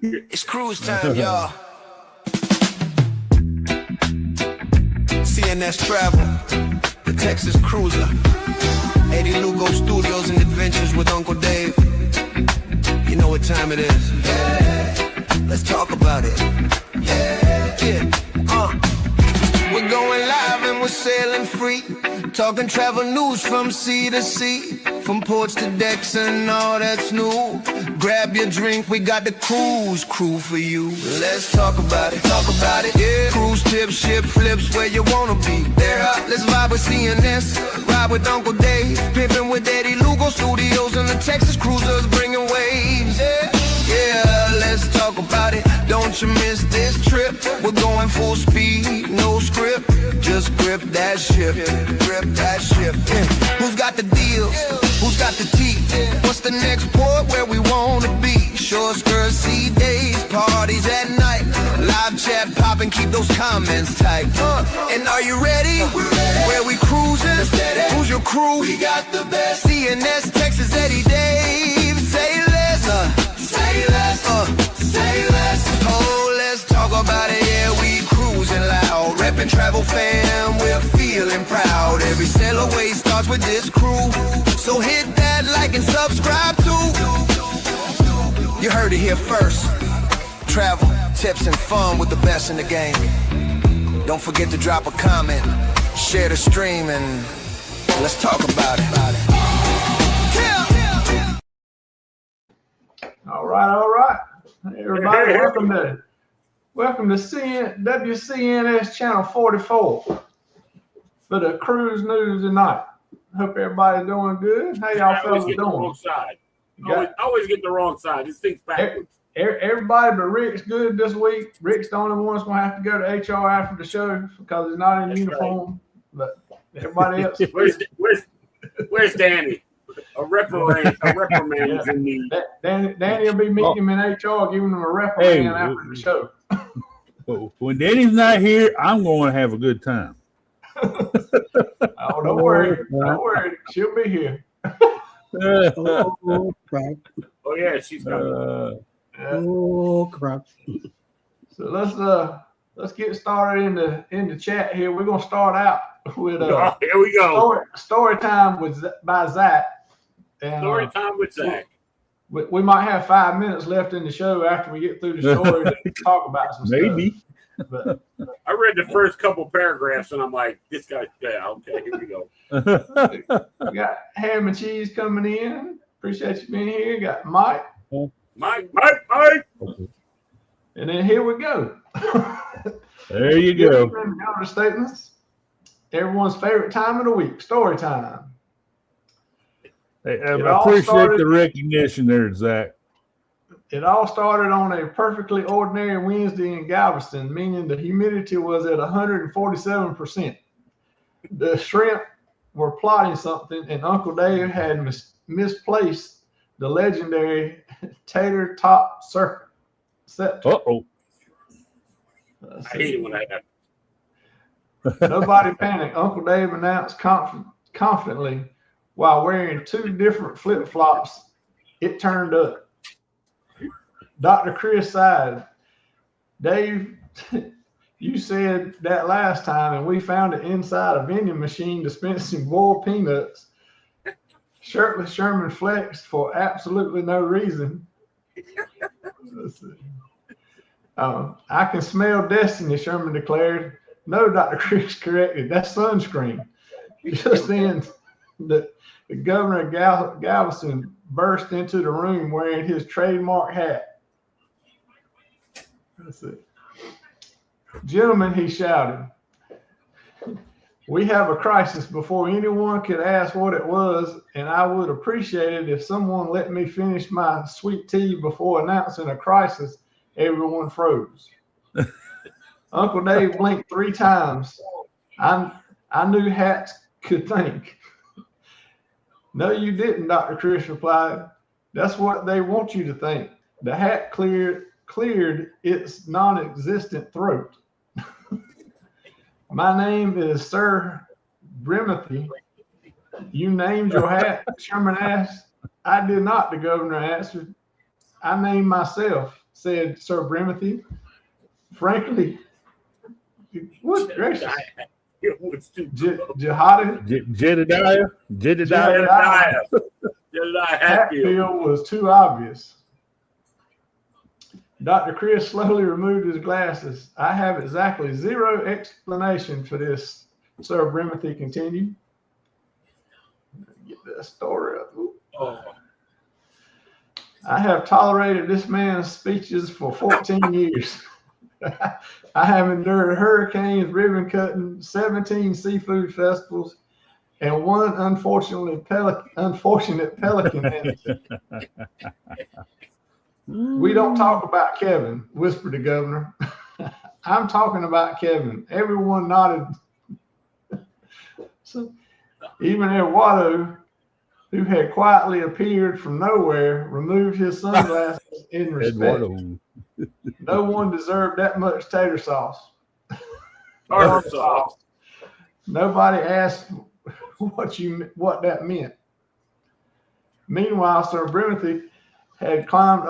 It's cruise time, y'all. CNS Travel, the Texas Cruiser. 80 Lugo Studios and Adventures with Uncle Dave. You know what time it is. Yeah, let's talk about it. Yeah. We're going live and we're sailing free. Talking travel news from sea to sea. From ports to decks and all that's new. Grab your drink, we got the cruise crew for you. Let's talk about it, yeah. Cruise tips, ship flips, where you wanna be. There, let's vibe with CNS, ride with Uncle Dave. Pimpin' with Eddie Lugo Studios and the Texas Cruisers bringing waves. Yeah, let's talk about it. Don't you miss this trip. We're going full speed, no script. Just grip that ship, Who's got the deals? Who's got the tea? What's the next port where we wanna be? Short skirts, sea days, parties at night. Live chat poppin', keep those comments tight. And are you ready? Where we cruising? Who's your crew? We got the best. CNS, Texas, Eddie, Dave. Say less, say less, say less. Oh, let's talk about it. Yeah, we cruising loud. Reppin' travel fam, we're feeling proud. Every sail away starts with this crew. So hit that like and subscribe too. You heard it here first. Travel, tips, and fun with the best in the game. Don't forget to drop a comment, share the stream, and let's talk about it. All right. Hey, everybody, welcome to WCNS Channel 44 for the cruise news tonight. Hope everybody's doing good. How y'all fellas doing? The wrong side. Always get the wrong side. This thing's backwards. Everybody but Rick's good this week. Rick's the only one that's going to have to go to HR after the show because he's not in uniform. Right. But everybody else. Where's Danny? A reprimand is in need. Danny will be meeting him in HR, giving him a reprimand after the show. When Danny's not here, I'm going to have a good time. Oh, don't worry. She'll be here. Oh yeah, she's coming. Oh crap! So let's get started in the chat here. We're gonna start out with here we go. Story time by Zach. And, story time with Zach. We might have 5 minutes left in the show after we get through the story to talk about some maybe. stuff. But I read the first couple paragraphs and I'm like, this guy. Yeah, okay, here we go. We got ham and cheese coming in. Appreciate you being here. Got Mike. Mike. And then here we go. There you go. Elder statements. Everyone's favorite time of the week, story time. Hey, I appreciate the recognition there, Zach. It all started on a perfectly ordinary Wednesday in Galveston, meaning the humidity was at 147%. The shrimp were plotting something, and Uncle Dave had misplaced the legendary tater top serpent. Uh-oh. I hate it when that happens. Nobody panicked. Uncle Dave announced confidently while wearing 2 different flip-flops, it turned up. Dr. Chris sighed. Dave, you said that last time, and we found it inside a vending machine dispensing boiled peanuts. Shirtless Sherman flexed for absolutely no reason. Let's see. I can smell destiny, Sherman declared. No, Dr. Chris corrected. That's sunscreen. Just then, the governor of Galveston burst into the room wearing his trademark hat. Let's see. Gentlemen, he shouted, we have a crisis before anyone could ask what it was, and I would appreciate it if someone let me finish my sweet tea before announcing a crisis. Everyone froze. Uncle Dave blinked 3 times. I knew hats could think. No, you didn't, Dr. Chris replied. That's what they want you to think. The hat cleared its non-existent throat. My name is Sir Brimothy. You named your hat? Sherman asked. I did not, the governor answered. I named myself. said Sir Brimothy. Frankly, what gracious. Jedediah Hatfield was too obvious. Dr. Chris slowly removed his glasses. I have exactly zero explanation for this, Sir Brimothy continued. Get that story up. Oh. I have tolerated this man's speeches for 14 years. I have endured hurricanes, ribbon cutting, 17 seafood festivals, and one unfortunate pelican incident. We don't talk about Kevin, whispered the governor. I'm talking about Kevin. Everyone nodded. So, even Eduardo, who had quietly appeared from nowhere, removed his sunglasses in respect. No one deserved that much tater sauce. Nobody asked what that meant. Meanwhile, Sir Brimothy had climbed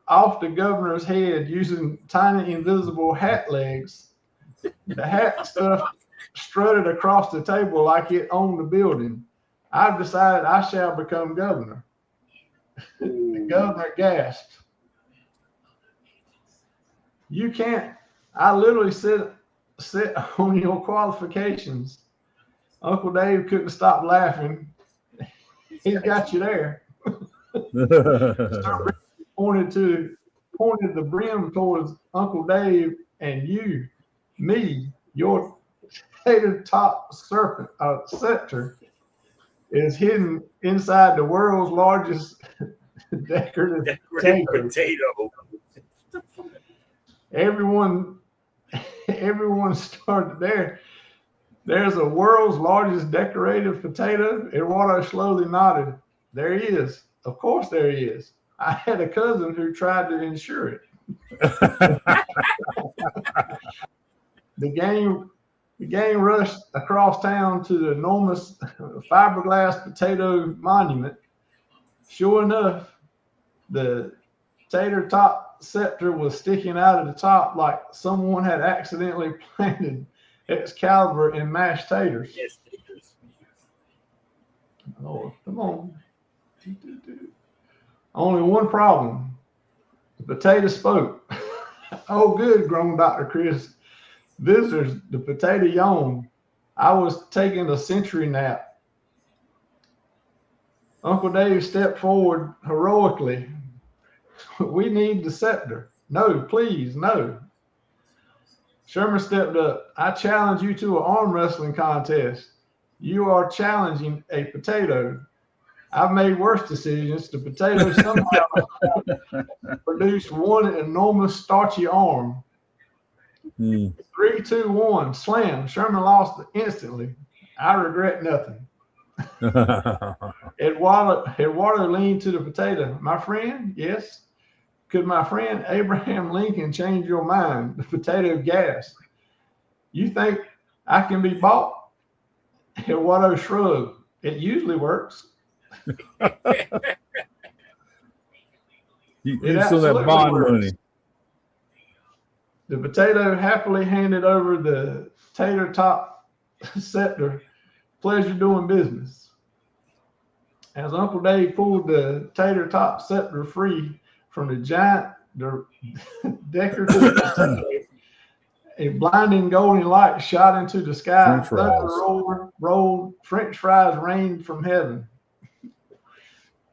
off the governor's head using tiny invisible hat legs. The hat stuff strutted across the table like it owned the building. I've decided I shall become governor. The governor gasped. You can't. I literally sit on your qualifications. Uncle Dave couldn't stop laughing. He's got you there. pointed the brim towards Uncle Dave and you, me, your tater top scepter is hidden inside the world's largest decorative potato. Everyone started there. There's a world's largest decorative potato. Eduardo slowly nodded. There he is. Of course there he is. I had a cousin who tried to insure it. The gang rushed across town to the enormous fiberglass potato monument. Sure enough, the tater top scepter was sticking out of the top like someone had accidentally planted Excalibur in mashed taters. Yes, Oh, come on. Only one problem. The potato spoke. Oh, good, groaned Dr. Chris. Visitors, the potato yawned. I was taking a century nap. Uncle Dave stepped forward heroically. We need the scepter. No, please, no. Sherman stepped up. I challenge you to an arm wrestling contest. You are challenging a potato. I've made worse decisions. The potato somehow produced one enormous starchy arm. 3, 2, 1, slam. Sherman lost instantly. I regret nothing. Eduardo leaned to the potato. My friend, yes. Could my friend Abraham Lincoln change your mind? The potato gasped. You think I can be bought? Eduardo shrugged. It usually works. You still that bond money. The potato happily handed over the tater top scepter. Pleasure doing business. As Uncle Dave pulled the tater top scepter free from the giant decorative potato, a blinding golden light shot into the sky. Thunder rolled. French fries rained from heaven.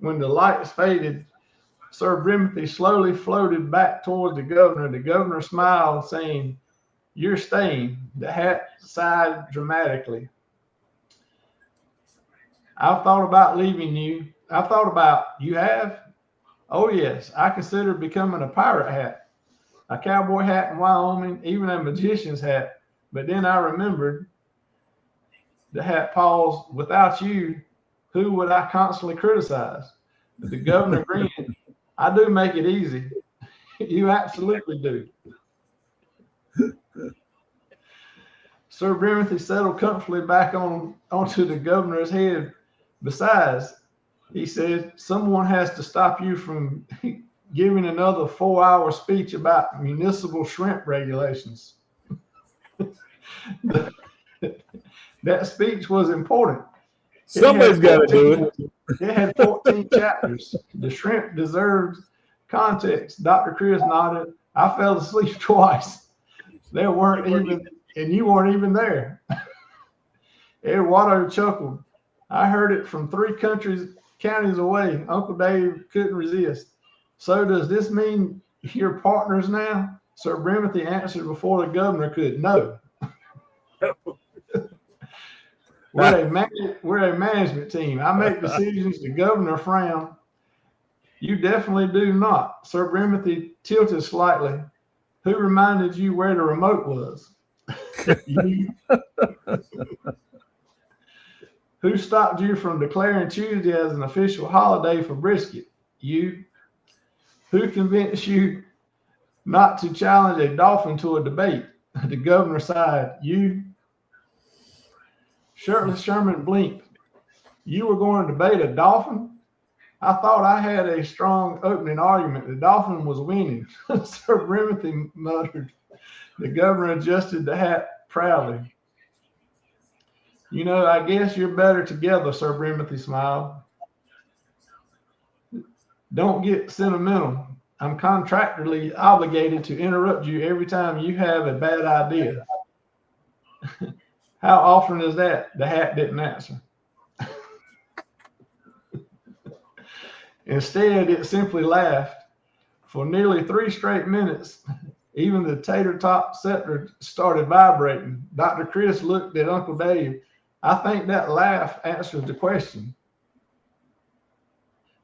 When the lights faded, Sir Brimothy slowly floated back towards the governor. The governor smiled, saying, "You're staying." The hat sighed dramatically. I've thought about leaving you. You have? Oh, yes. I considered becoming a pirate hat, a cowboy hat in Wyoming, even a magician's hat. But then I remembered. The hat paused. Without you, who would I constantly criticize? The governor grinned. I do make it easy. You absolutely do. Sir Brimothy settled comfortably back onto the governor's head. Besides, he said, someone has to stop you from giving another 4-hour speech about municipal shrimp regulations. That speech was important. Somebody's got to do it. It had 14 chapters. The shrimp deserved context. Dr. Chris nodded. I fell asleep twice. There weren't even, and you weren't even there. Eduardo chuckled. I heard it from 3 counties away. Uncle Dave couldn't resist. So does this mean you're partners now? Sir Brimothy answered before the governor could. No. We're a management team. I make decisions. The governor frowned. You definitely do not. Sir Brimothy tilted slightly. Who reminded you where the remote was? You. Who stopped you from declaring Tuesday as an official holiday for brisket? You. Who convinced you not to challenge a dolphin to a debate? The governor sighed. You. Shirtless Sherman blinked. You were going to debate a dolphin? I thought I had a strong opening argument. The dolphin was winning. Sir Brimothy muttered. The governor adjusted the hat proudly. You know, I guess you're better together, Sir Brimothy smiled. Don't get sentimental. I'm contractually obligated to interrupt you every time you have a bad idea. How often is that? The hat didn't answer. Instead, it simply laughed. For nearly 3 straight minutes, even the tater top scepter started vibrating. Dr. Chris looked at Uncle Dave. I think that laugh answers the question.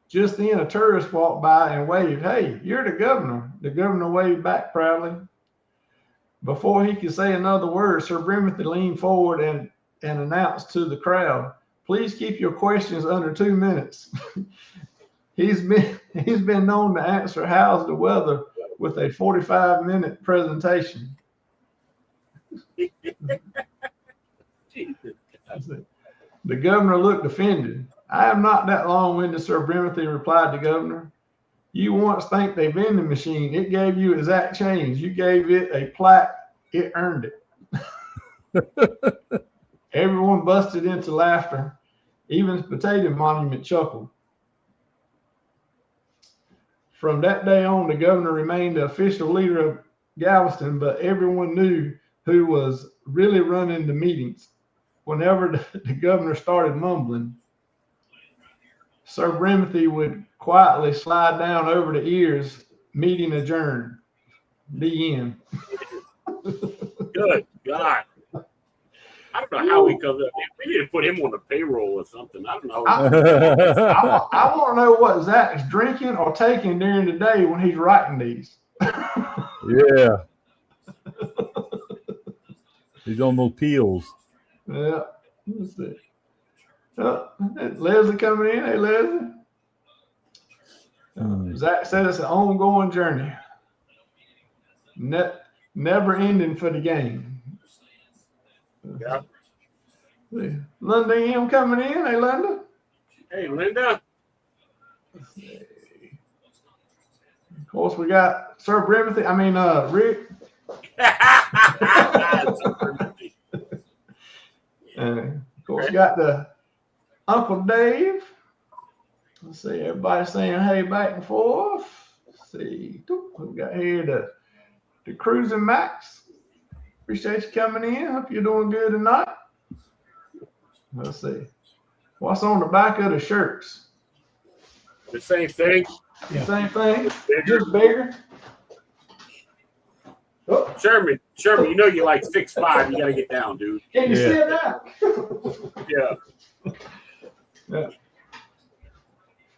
Just then, a tourist walked by and waved. Hey, you're the governor. The governor waved back proudly. Before he could say another word, Sir Brimothy leaned forward and announced to the crowd, please keep your questions under 2 minutes. He's been known to answer how's the weather with a 45-minute presentation. The governor looked offended. I am not that long-winded, Sir Brimothy replied the governor. You once thanked a vending machine. It gave you exact change. You gave it a plaque. It earned it. Everyone busted into laughter. Even the Potato Monument chuckled. From that day on, the governor remained the official leader of Galveston, but everyone knew who was really running the meetings. Whenever the governor started mumbling, Sir Brimothy would quietly slide down over the ears, meeting adjourned. The end. Good God. I don't know how we covered up. We need to put him on the payroll or something. I don't know. I want to know what Zach's drinking or taking during the day when he's writing these. Yeah. He's on those pills. Yeah. Let's see. Leslie coming in. Hey, Leslie. Zach said it's an ongoing journey. Never ending for the game. Yeah. Linda M coming in. Hey, Linda. Hey, Linda. Let's see. Of course, we got Sir Brimothy. I mean, Rick. And of course, we got the Uncle Dave. Let's see, everybody saying hey back and forth. Let's see, we got here the Cruising Max. Appreciate you coming in. Hope you're doing good tonight. Let's see. What's on the back of the shirts? The same thing. The same thing. Bigger. Just bigger. Oh. Sherman, you know you like 6'5". You got to get down, dude. Can you see that? Yeah.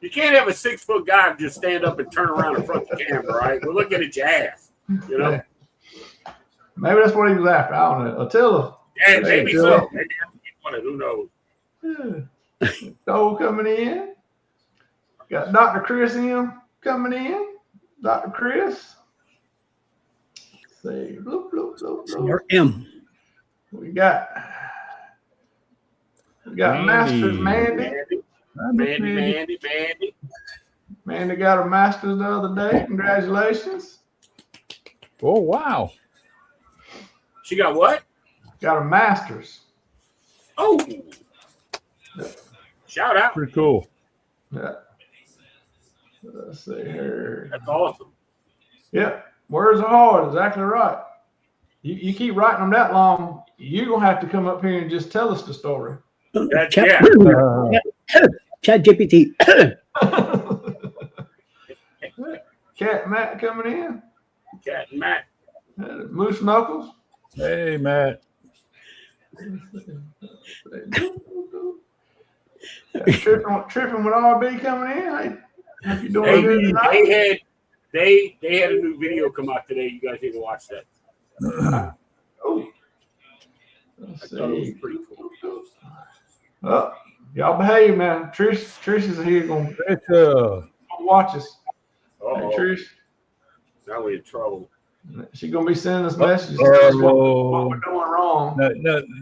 You can't have a 6-foot guy just stand up and turn around in front of the camera, right? We're looking at your ass, you know? Yeah. Maybe that's what he was after. I don't know. Attila. Yeah, maybe so. Maybe one of who knows. Yeah. Dole coming in. Got Dr. Chris M coming in. Dr. Chris. Let's see. Bloop, bloop, bloop, bloop. Senior M. We got Masters Mandy. Mandy. Man, they got a master's the other day. Congratulations. Oh, wow. She got what? Got a master's. Oh. Shout out. Pretty cool. Yeah. Let's see here. That's awesome. Yeah. Words are hard. Exactly right. You keep writing them that long, you're going to have to come up here and just tell us the story. Chat GPT. Cat Matt coming in. Cat and Matt. Moose Knuckles. Hey, Matt. Tripping with RB coming in. Hey, how you doing good tonight? They had a new video come out today. You guys need to watch that. Oh, I thought it was pretty cool. Oh, y'all behave, man. Trish is here going to watch us. Hey, Trish. Now we're in trouble. She's going to be sending us messages telling us what we're doing wrong.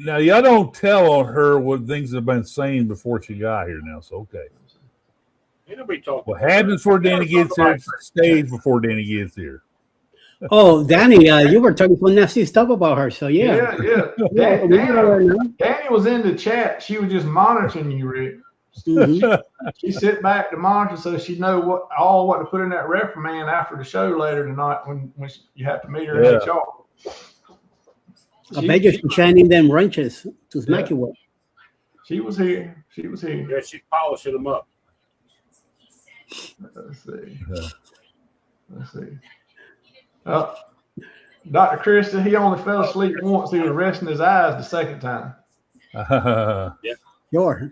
Now, y'all don't tell her what things have been saying before she got here now, so okay. Ain't nobody talking. What happens before Danny gets here stays before Danny gets here. Oh, Danny, you were talking some nasty stuff about her, so yeah. Danny was in the chat. She was just monitoring you, Rick. Mm-hmm. She sit back to monitor so she know what to put in that reprimand after the show later tonight when you have to meet her in HR. I bet you're shining them wrenches to smack you with. She was here. Yeah, she's polishing them up. Let's see. Dr. Chris said he only fell asleep once. He was resting his eyes the second time. Yeah. Sure.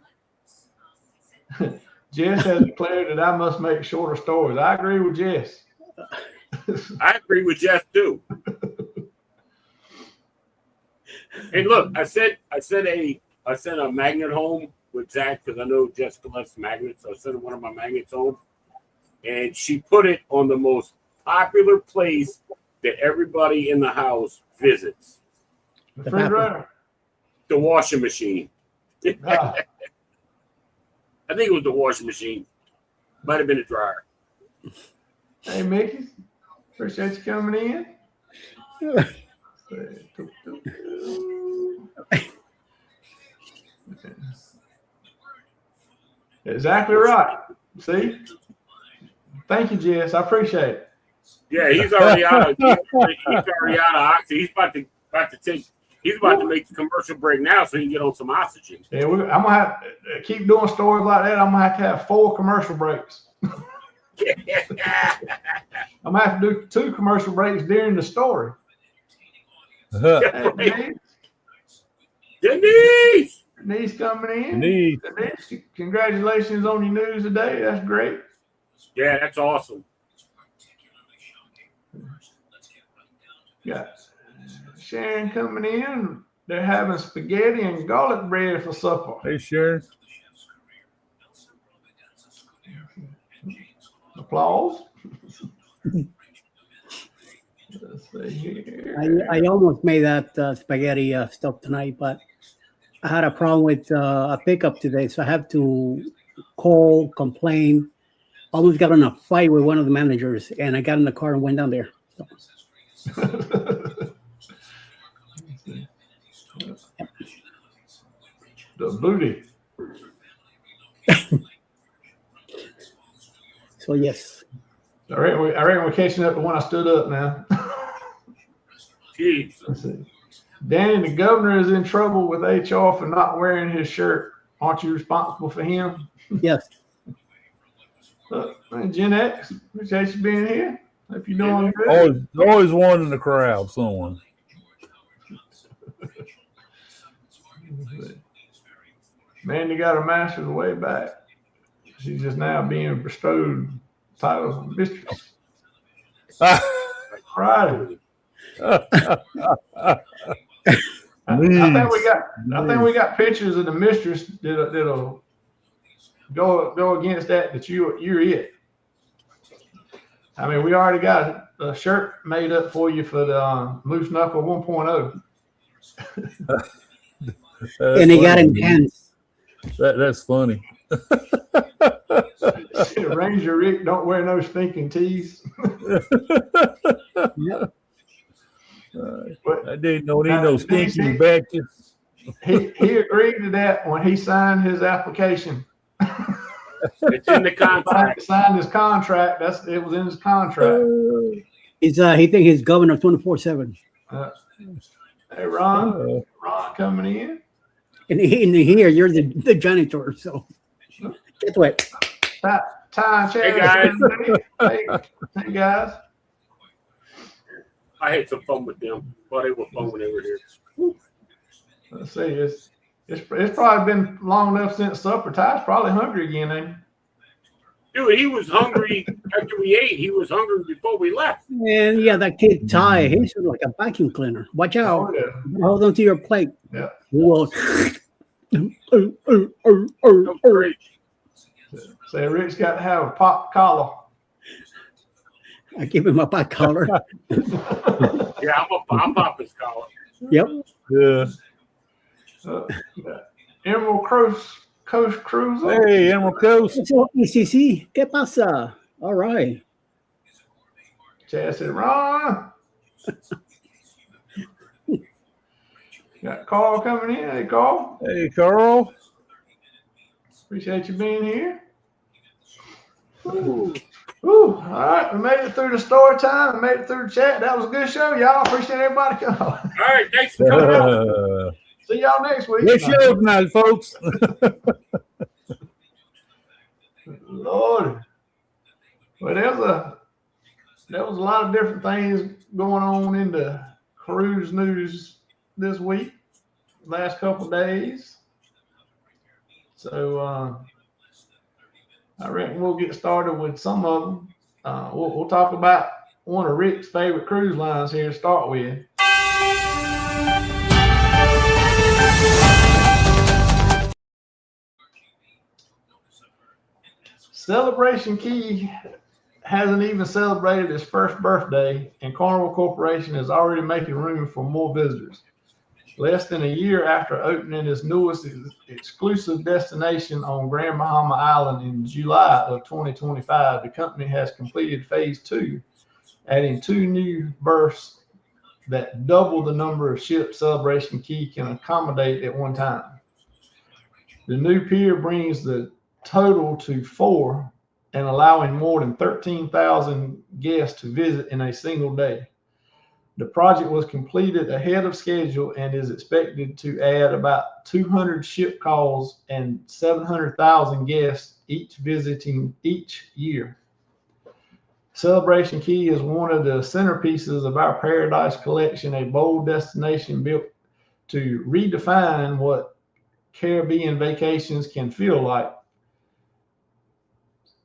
Jess has declared that I must make shorter stories. I agree with Jess. I agree with Jess too. Hey, look, I sent a magnet home with Zach because I know Jessica loves magnets. So I sent one of my magnets home, and she put it on the most popular place that everybody in the house visits. The refrigerator. The washing machine. I think it was the washing machine. Might have been a dryer. Hey, Mickey. Appreciate you coming in. Exactly right. See? Thank you, Jess. I appreciate it. Yeah, he's already out of oxygen. He's about to make the commercial break now so he can get on some oxygen. Yeah, I'm gonna have to keep doing stories like that. I'm gonna have 4 commercial breaks. I'm gonna have to do 2 commercial breaks during the story. Hey, Denise coming in. Denise, congratulations on your news today. That's great. Yeah, that's awesome. Yeah. Sharon coming in. They're having spaghetti and garlic bread for supper. Hey, Sharon. Applause. Let's see here. I almost made that spaghetti stuff tonight, but I had a problem with a pickup today, so I have to call, complain. Almost got in a fight with one of the managers, and I got in the car and went down there. So. The booty. So yes. I reckon we're catching up to when I stood up now. Jeez. Let's see. Danny, the governor is in trouble with HR for not wearing his shirt. Aren't you responsible for him? Yes. Gen X, appreciate you being here. Hope you're doing good. Always one in the crowd, someone. Mandy got her master's way back. She's just now being bestowed titles of mistress. Friday. I think we got pictures of the mistress that'll go against that you're it. I mean, we already got a shirt made up for you for the Moose Knuckle 1.0. And he got intense. That's funny. Ranger Rick don't wear no stinking tees. Yep. I didn't know he no stinky badges. He agreed to that when he signed his application. It's in the contract. Signed his contract. It was in his contract. He think he's governor 24/7. Hey Ron coming in. And here you're the janitor, so that's what. Hey guys. Hey guys. I had some fun with them. Well, they were fun when they were here. Let's see. It's probably been long enough since supper. Ty's probably hungry again, ain't he? Dude, he was hungry after we ate. He was hungry before we left. And yeah, that kid Ty, he's like a vacuum cleaner. Watch out. Oh, yeah. Hold on to your plate. Yeah. Well, Great. Say Rick's got to have a pop collar. I give him a back collar. Yeah, I'm Papa's collar. Yep. Yeah. Emerald Coast Cruiser. Hey, Emerald Coast. So, ECC, ¿qué pasa? All right. Chad said, Ron. Got Carl coming in. Hey, Carl. Hey, Carl. Appreciate you being here. Ooh. All right, we made it through the story time. We made it through the chat. That was a good show, y'all. Appreciate everybody coming. All right, thanks for coming out. See y'all next week. Good show tonight, folks. Lord. Well, there was a lot of different things going on in the cruise news this week, last couple of days. So I reckon we'll get started with some of them. We'll talk about one of Rick's favorite cruise lines here to start with. Celebration Key hasn't even celebrated its first birthday, and Carnival Corporation is already making room for more visitors. Less than a year after opening its newest exclusive destination on Grand Bahama Island in July of 2025, the company has completed phase 2, adding 2 new berths that double the number of ships Celebration Key can accommodate at one time. The new pier brings the total to 4 and allowing more than 13,000 guests to visit in a single day. The project was completed ahead of schedule and is expected to add about 200 ship calls and 700,000 guests each visiting each year. Celebration Key is one of the centerpieces of our Paradise Collection, a bold destination built to redefine what Caribbean vacations can feel like.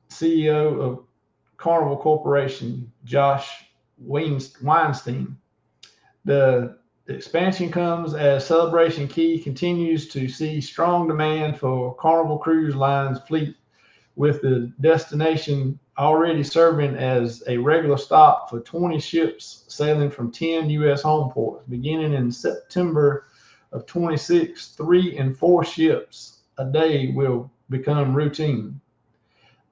CEO of Carnival Corporation, Josh Weinstein. The expansion comes as Celebration Key continues to see strong demand for Carnival Cruise Line's fleet, with the destination already serving as a regular stop for 20 ships sailing from 10 U.S. home ports. Beginning in September of 26, 3 and 4 ships a day will become routine.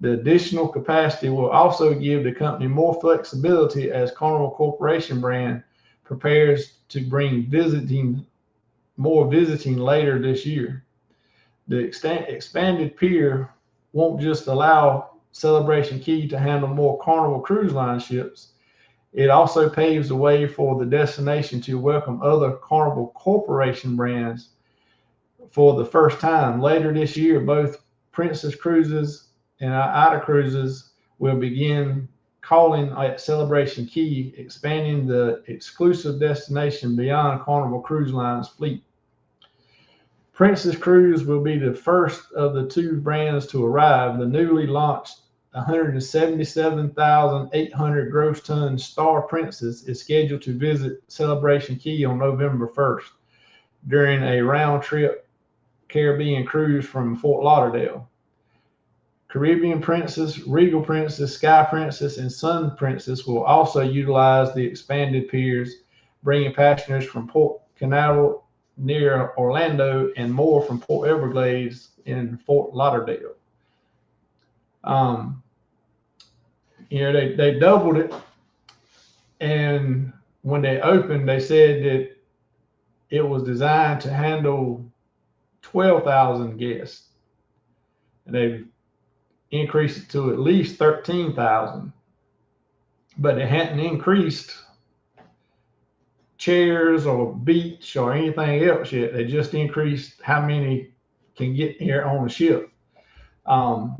The additional capacity will also give the company more flexibility as Carnival Corporation brand prepares to bring more visiting later this year. The expanded pier won't just allow Celebration Key to handle more Carnival Cruise Line ships. It also paves the way for the destination to welcome other Carnival Corporation brands for the first time. Later this year, both Princess Cruises and Ida Cruises will begin calling at Celebration Key, expanding the exclusive destination beyond Carnival Cruise Line's fleet. Princess Cruise will be the first of the 2 brands to arrive. The newly launched 177,800 gross ton Star Princess is scheduled to visit Celebration Key on November 1st during a round-trip Caribbean cruise from Fort Lauderdale. Caribbean Princess, Regal Princess, Sky Princess, and Sun Princess will also utilize the expanded piers, bringing passengers from Port Canaveral near Orlando and more from Port Everglades in Fort Lauderdale. They doubled it, and when they opened, they said that it was designed to handle 12,000 guests, and they've increased it to at least 13,000. But they hadn't increased chairs or beach or anything else yet. They just increased how many can get here on the ship. I've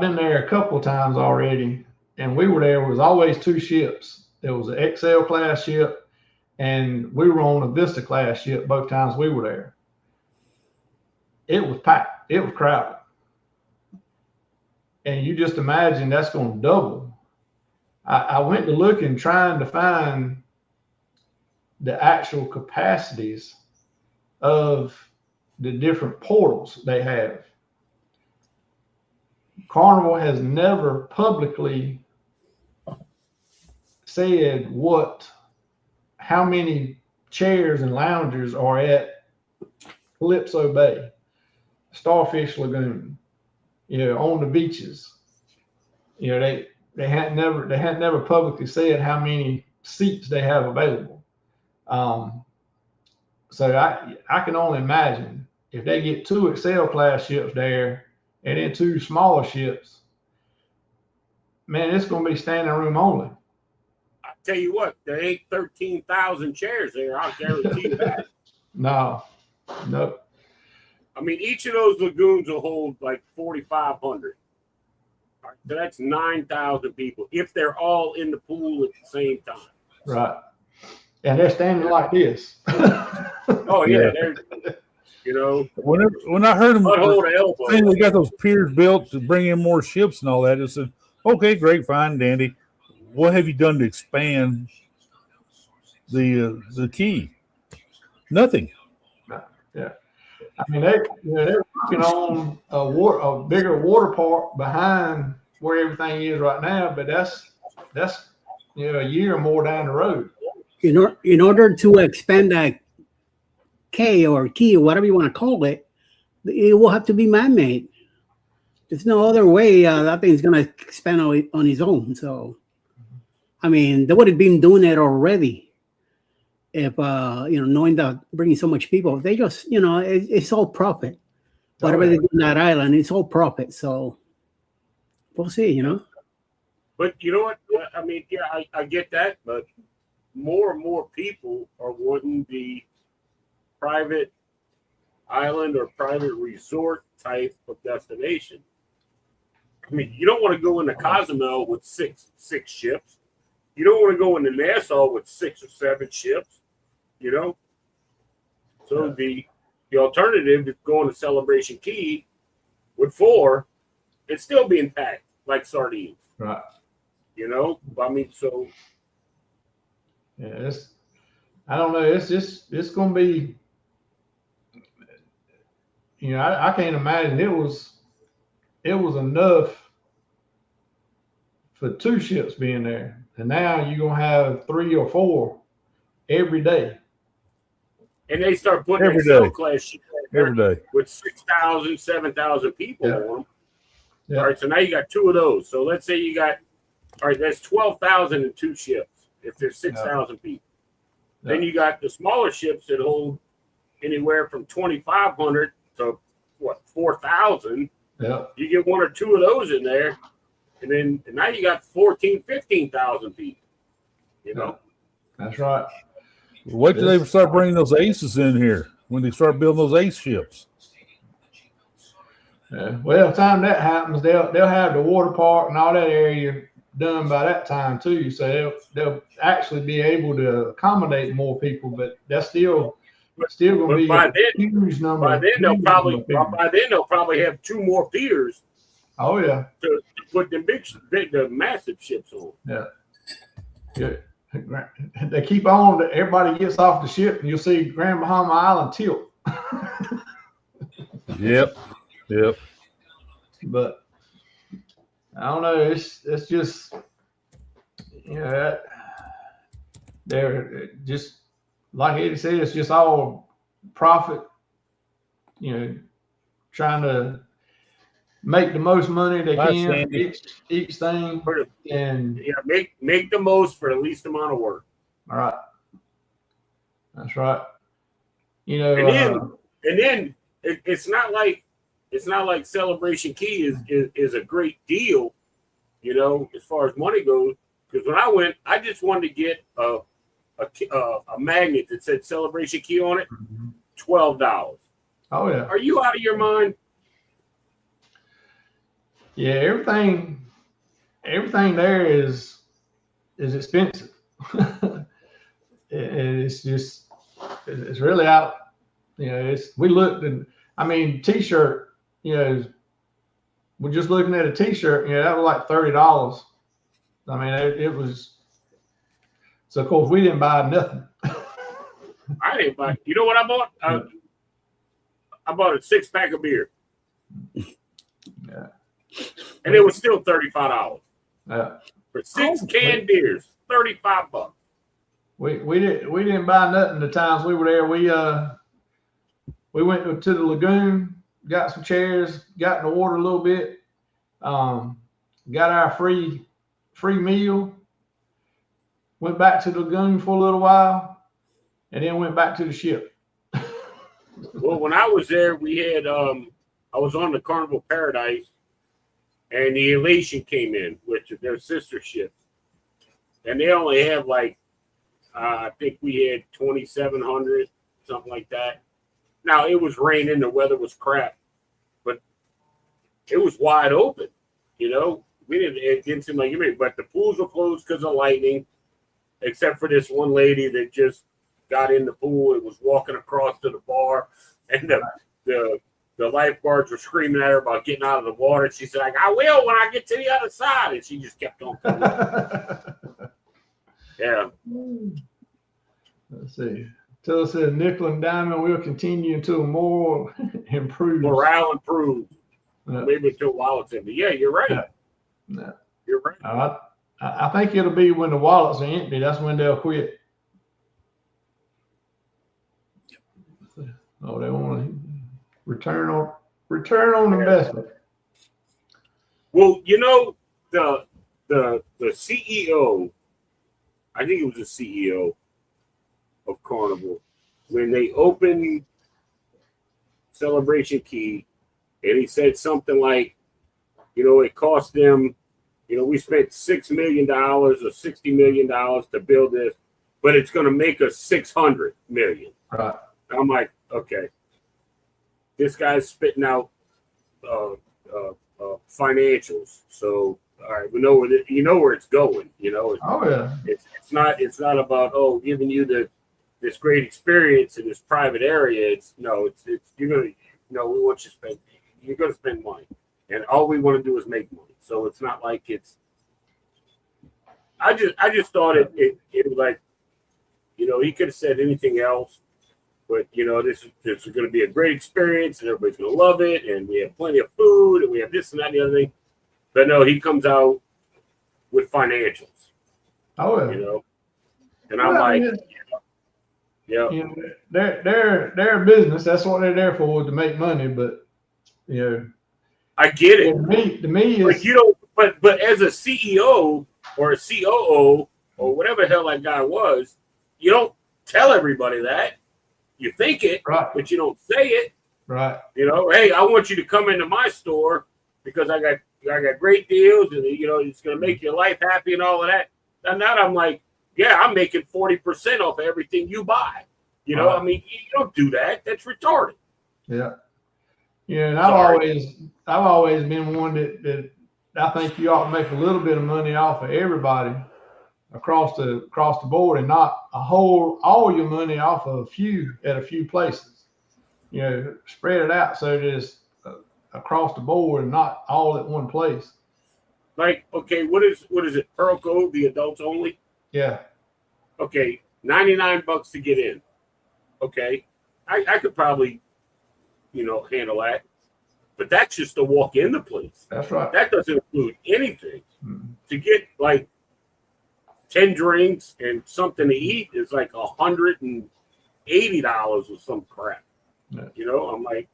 been there a couple of times already, and we were there. It was always two ships. There was an XL class ship, and we were on a Vista class ship both times we were there. It was packed. It was crowded. And you just imagine that's going to double. I went to look and trying to find the actual capacities of the different portals they have. Carnival has never publicly said how many chairs and loungers are at Calypso Bay, Starfish Lagoon, on the beaches. They had never publicly said how many seats they have available. So I can only imagine if they get two Excel class ships there and then two smaller ships, man, it's going to be standing room only. I tell you what, there ain't 13,000 chairs there. I'll guarantee you that. No. I mean, each of those lagoons will hold like 4,500. Right, so that's 9,000 people if they're all in the pool at the same time. Right. And they're standing like this. Oh, yeah. They're, when I heard them saying they got those piers built to bring in more ships and all that, I said, okay, great, fine, dandy. What have you done to expand the key? Nothing. Yeah. I mean, they're working on a bigger water park behind where everything is right now, but that's a year or more down the road. In order to expand that key or whatever you want to call it, it will have to be man-made. There's no other way that thing's going to expand on its own. So, I mean, they would have been doing it already. If knowing that bringing so much people, they just it's all profit. Whatever they do on that island, it's all profit. So we'll see. But you know what? I mean, yeah, I get that, but more and more people are wanting the private island or private resort type of destination. I mean, you don't want to go into Cozumel with six ships. You don't want to go into Nassau with 6 or 7 ships. So the alternative is going to Celebration Key with 4, it's still being packed like sardines. Right. I mean, so. Yeah, I don't know. It's going to be, I can't imagine it was enough for 2 ships being there. And now you're going to have 3 or 4 every day. And they start putting every Excel day. Class ships Every day with 6,000, 7,000 people on them. Yeah. All right, so now you got 2 of those. So let's say you got, all right, that's 12,000 in 2 ships if there's 6,000 people. Yeah. Then you got the smaller ships that hold anywhere from 2,500 to 4,000. Yeah. You get 1 or 2 of those in there, and now you got 14,000, 15,000 people. That's right. Wait till they start bringing those aces in here when they start building those ace ships. Yeah. Well, time that happens, they'll have the water park and all that area done by that time too. So they'll actually be able to accommodate more people, but that's still going to be a huge number. By then they'll probably have 2 more piers. Oh yeah. To put the massive ships on. Yeah. Yeah. They keep on. Everybody gets off the ship, and you'll see Grand Bahama Island tilt. Yep. But I don't know. It's just they're just like Eddie said. It's just all profit. trying to make the most money they can for each thing, and make the most for the least amount of work. All right, that's right. You know, and then it's not like Celebration Key is a great deal, you know, as far as money goes. Because when I went, I just wanted to get a magnet that said Celebration Key on it, $12. Oh yeah. Are you out of your mind? Yeah, everything there is expensive. It's really out. You know, we looked and I mean, t-shirt. You know, we're just looking at a t-shirt. You know, that was like $30. I mean, it was. So of course we didn't buy nothing. I didn't buy. You know what I bought? I bought a 6-pack of beer. Yeah. And it was still $35. Yeah. For 6 canned beers, $35. We didn't buy nothing the times we were there. We went to the lagoon, got some chairs, got in the water a little bit, got our free meal, went back to the lagoon for a little while, and then went back to the ship. Well, when I was there, we had I was on the Carnival Paradise, and the Elation came in, which is their sister ship, and they only have like I think we had 2,700, something like that. Now it was raining, the weather was crap, but it was wide open. You know, it didn't seem like it, but the pools were closed because of lightning, except for this one lady that just got in the pool and was walking across to the bar, and the lifeguards were screaming at her about getting out of the water. She said, like, I will when I get to the other side, and she just kept on coming. Yeah. Let's see. Till it says nickel and diamond will continue until more improves. Morale improves. Maybe until wallets empty. Yeah, you're right. Yeah. You're right. I think it'll be when the wallets are empty. That's when they'll quit. Oh, they want to return on investment. Well, you know, the CEO, I think it was the CEO of Carnival, when they opened Celebration Key, and he said something like, you know, it cost them, you know, we spent $6 million or $60 million to build this, but it's going to make us $600 million. Right. I'm like, okay, this guy's spitting out financials, so all right, we know where it's going. You know, oh yeah, it's not about giving you this great experience in this private area. It's you're gonna we want you to spend. You're gonna spend money, and all we want to do is make money. So it's not like it's. I just thought it was like, you know, he could have said anything else, but you know, this is going to be a great experience, and everybody's going to love it, and we have plenty of food, and we have this and that and the other thing. But no, he comes out with financials. Oh yeah. You know, and I'm like, yeah. You know, they're a business. That's what they're there for, to make money. But you know, I get it. To me, is, but you know, but as a CEO or a COO or whatever the hell that guy was, you don't tell everybody that. You think it, right, but you don't say it. Right. You know, hey, I want you to come into my store because I got great deals, and you know, it's going to make your life happy and all of that. And now I'm like, yeah, I'm making 40% off of everything you buy. You know, I mean, you don't do that. That's retarded. Yeah. Yeah, and I've always been one that I think you ought to make a little bit of money off of everybody across the board, and not all your money off of a few places. You know, spread it out so it is across the board and not all at one place. Like, okay, what is it? Pearl Cove, the adults only? Yeah. Okay, $99 to get in. Okay, I could probably, you know, handle that. But that's just to walk in the place. That's right. That doesn't include anything. To get like 10 drinks and something to eat is like $180 or some crap. Yeah. You know, I'm like,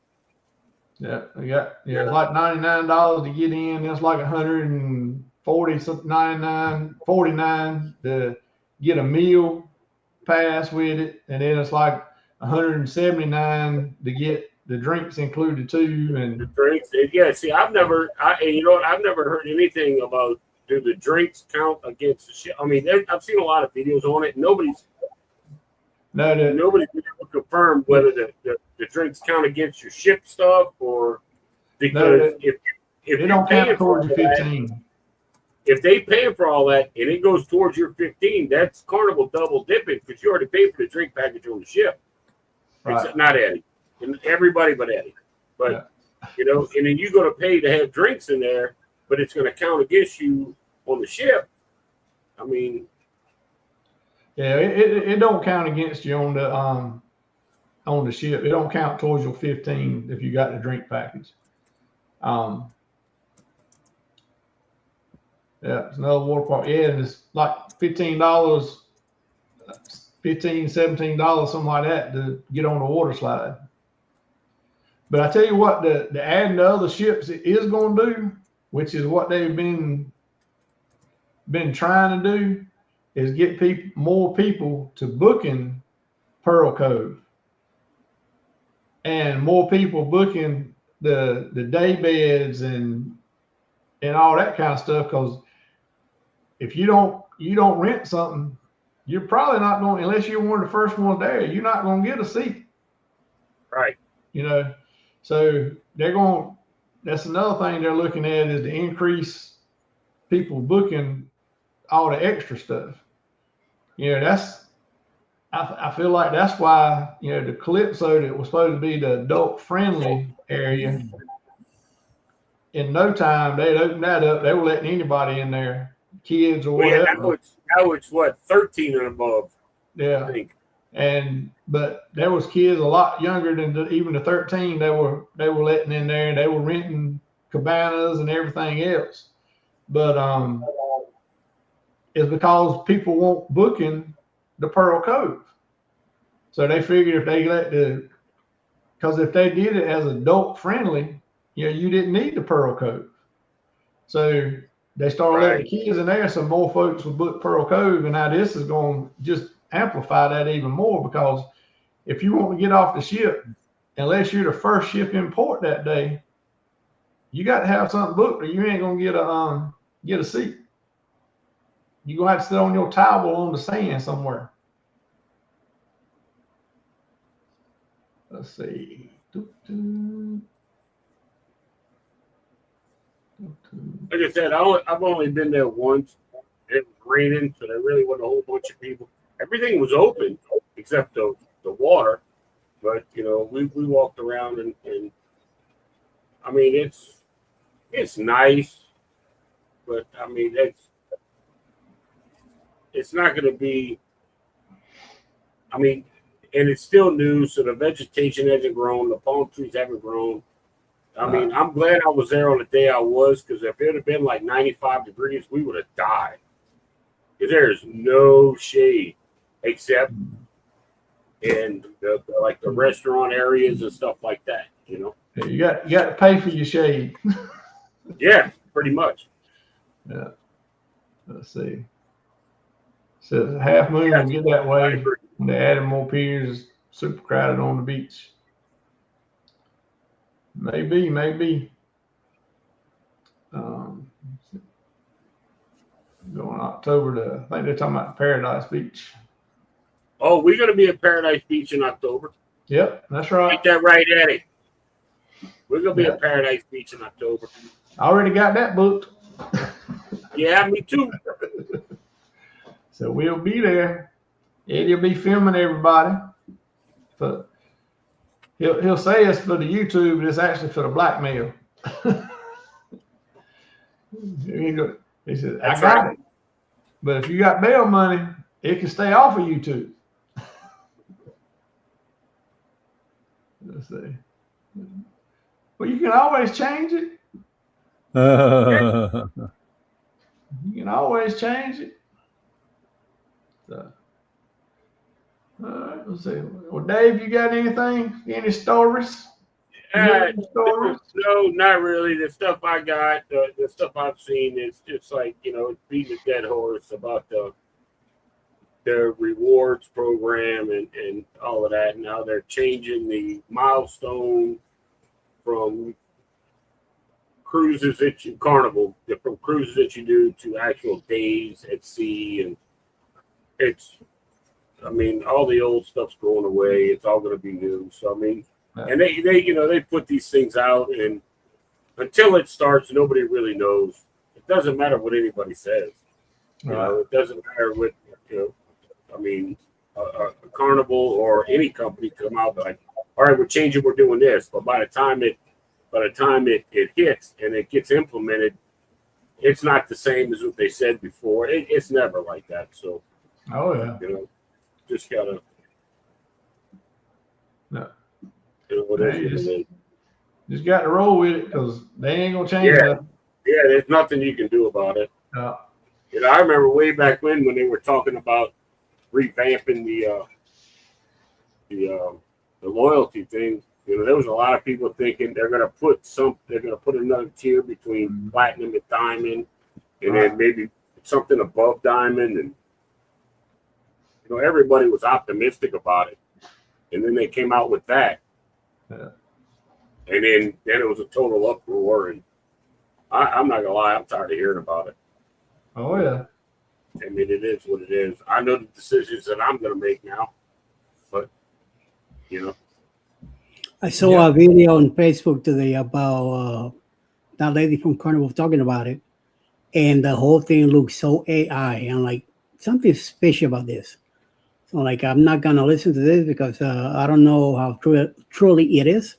Yeah, it's like $99 to get in. It's like 140 something, 99, 49 to get a meal pass with it, and then it's like 179 to get the drinks included too. And the drinks, yeah. See, I've never heard anything about do the drinks count against the ship. I mean, I've seen a lot of videos on it. Nobody's been able to confirm whether the drinks count against your ship stuff or because if they you're don't paying count for towards your 15. if they pay for all that and it goes towards your 15, that's Carnival double dipping because you already paid for the drink package on the ship. Right. Except not Eddie. And everybody but Eddie. But and then you're gonna pay to have drinks in there, but it's gonna count against you on the ship. I mean, yeah, it don't count against you on the ship. It don't count towards your 15 if you got the drink package. Yeah, it's another water park. Yeah, and it's like $15, $17, something like that to get on the water slide. But I tell you what, the adding the other ships is going to do, which is what they've been trying to do, is get more people to booking Pearl Cove, and more people booking the day beds and all that kind of stuff. Because if you don't rent something, you're probably not going, unless you're one of the first ones there, you're not going to get a seat. right. So that's another thing they're looking at is to increase people booking all the extra stuff. I feel like that's why, the Calypso that was supposed to be the adult friendly area, in no time they'd open that up. They were letting anybody in there, kids or whatever. Now it's what, 13 and above. Yeah. I think. But there was kids a lot younger than even the 13 they were letting in there, and they were renting cabanas and everything else. But it's because people won't booking the Pearl Cove. So they figured if they because if they did it as adult friendly, you didn't need the Pearl Cove. So they started letting kids in there, so more folks would book Pearl Cove, and now this is going to just amplify that even more, because if you want to get off the ship, unless you're the first ship in port that day, you got to have something booked, or you ain't going to get a seat. You're going to have to sit on your towel on the sand somewhere. Let's see. Like I said, I've only been there once. It was raining, so there really wasn't a whole bunch of people. Everything was open except the water. But, we walked around and I mean, it's nice, but I mean, it's not going to be, I mean, and it's still new, so the vegetation hasn't grown, the palm trees haven't grown. I mean, I'm glad I was there on the day I was, because if it had been like 95 degrees, we would have died. Because there's no shade except in the restaurant areas and stuff like that, You got to pay for your shade. Yeah, pretty much. Yeah. Let's see. So Half Moon will get that way when they added more piers. Super crowded on the beach. Maybe. Going October to, I think they're talking about Paradise Beach. Oh, we're going to be at Paradise Beach in October. Yep, that's right. Ain't that right, Eddie? We're going to be at Paradise Beach in October. I already got that booked. Yeah, me too. So we'll be there. Eddie will be filming everybody. But he'll say it's for the YouTube, but it's actually for the blackmail. He said, I got it. But if you got bail money, it can stay off of YouTube. Let's see. Well, you can always change it. You can always change it. So, all right, let's see. Well, Dave, you got anything? Any stories? No, not really. The stuff I got, the stuff I've seen is just like, beating a dead horse about the rewards program and all of that. Now they're changing the milestone from cruises that you from cruises that you do to actual days at sea, and all the old stuff's going away. It's all going to be new. So and they put these things out, and until it starts, nobody really knows. It doesn't matter what anybody says. It doesn't matter what a Carnival or any company come out like, all right, we're changing, we're doing this, but by the time it hits and it gets implemented, it's not the same as what they said before. It's never like that. So, just gotta. No. Just got to roll with it because they ain't gonna change that. Yeah, there's nothing you can do about it. I remember way back when they were talking about revamping the loyalty thing. There was a lot of people thinking they're gonna put another tier between platinum and diamond, and then maybe something above diamond, and everybody was optimistic about it, and then they came out with that. Yeah. And then it was a total uproar, and I'm not gonna lie, I'm tired of hearing about it. Oh yeah. It is what it is. I know the decisions that I'm gonna make now, but I saw a video on Facebook today about that lady from Carnival talking about it, and the whole thing looks so AI. I'm like, something's special about this. So I'm not gonna listen to this because I don't know how truly it is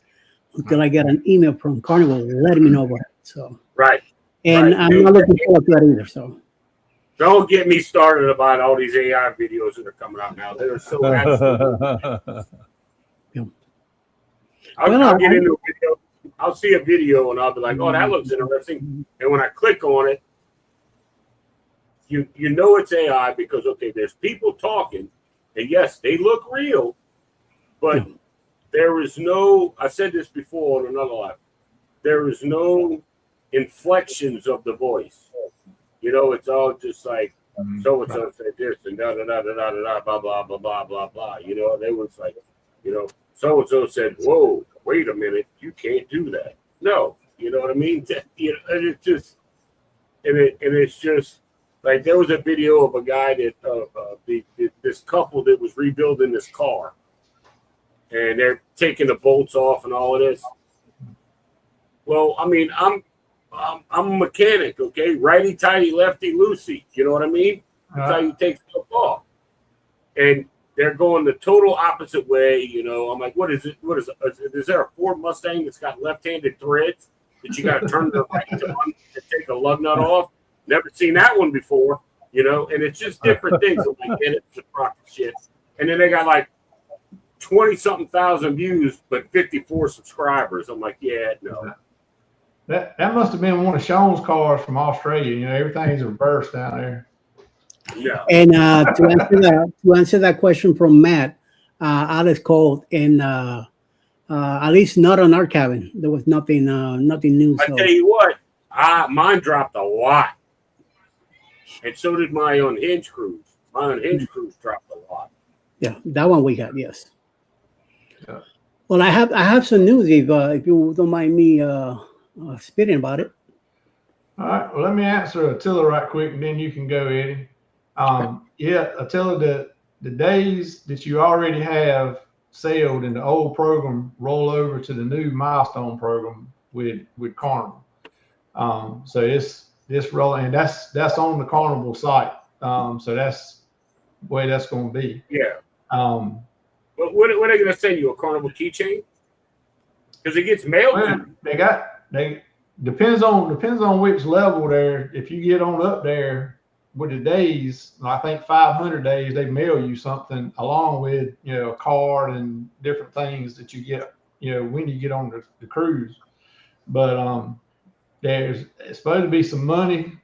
until I get an email from Carnival letting me know about it. So right, and I'm not looking forward to that either. So don't get me started about all these AI videos that are coming out now. They're so absolutely. I'll get into a video. I'll see a video and I'll be like, "Oh, that looks interesting." And when I click on it, you know it's AI because there's people talking. And yes, they look real, but there is no, I said this before on another live, there is no inflections of the voice. It's all just like, so-and-so said this and da-da-da-da-da-da, blah, blah, blah, blah, blah, blah. They was like, so-and-so said, whoa, wait a minute, you can't do that. No, you know what I mean? And it's just, and it's just, like there was a video of a guy that this couple that was rebuilding this car, and they're taking the bolts off and all of this. Well, I'm a mechanic, okay? Righty tighty, lefty loosey. You know what I mean? That's how you take stuff off. And they're going the total opposite way. I'm like, what is it? What is it? Is there a Ford Mustang that's got left-handed threads that you got to turn the right to take a lug nut off? Never seen that one before, and it's just different things. I'm like, man, it's a crock of shit. And then they got like 20-something thousand views, but 54 subscribers. I'm like, yeah, no. That must have been one of Sean's cars from Australia. Everything's reversed down there. Yeah. And to answer that question from Matt, Alex called, and at least not on our cabin. There was nothing new. I tell you what, mine dropped a lot. And so did my unhinged cruise. My unhinged cruise dropped a lot. Yeah, that one we got, yes. Yeah. Well, I have some news if you don't mind me spitting about it. All right. Well, let me answer Attila right quick, and then you can go, Eddie. Yeah, Attila, the days that you already have sailed in the old program roll over to the new milestone program with Carnival. So this rolling, and that's on the Carnival site. So that's the way that's going to be. Yeah. But what are they going to send you? A Carnival keychain? Because it gets mailed. Well, they depends on which level there. If you get on up there with the days, I think 500 days, they mail you something along with a card and different things that you get when you get on the cruise. But it's supposed to be some money,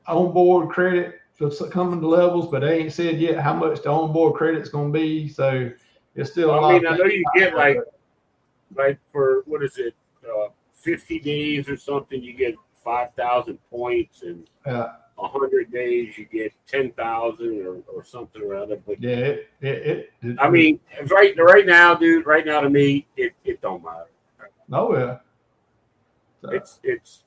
onboard credit for coming to levels, but they ain't said yet how much the onboard credit's going to be. So it's still. I know you get like like for what is it, 50 days or something, you get 5,000 points, and 100 days you get 10,000 or something or other. But yeah, I mean, right now, dude, right now to me, it don't matter. Oh yeah. So. It's.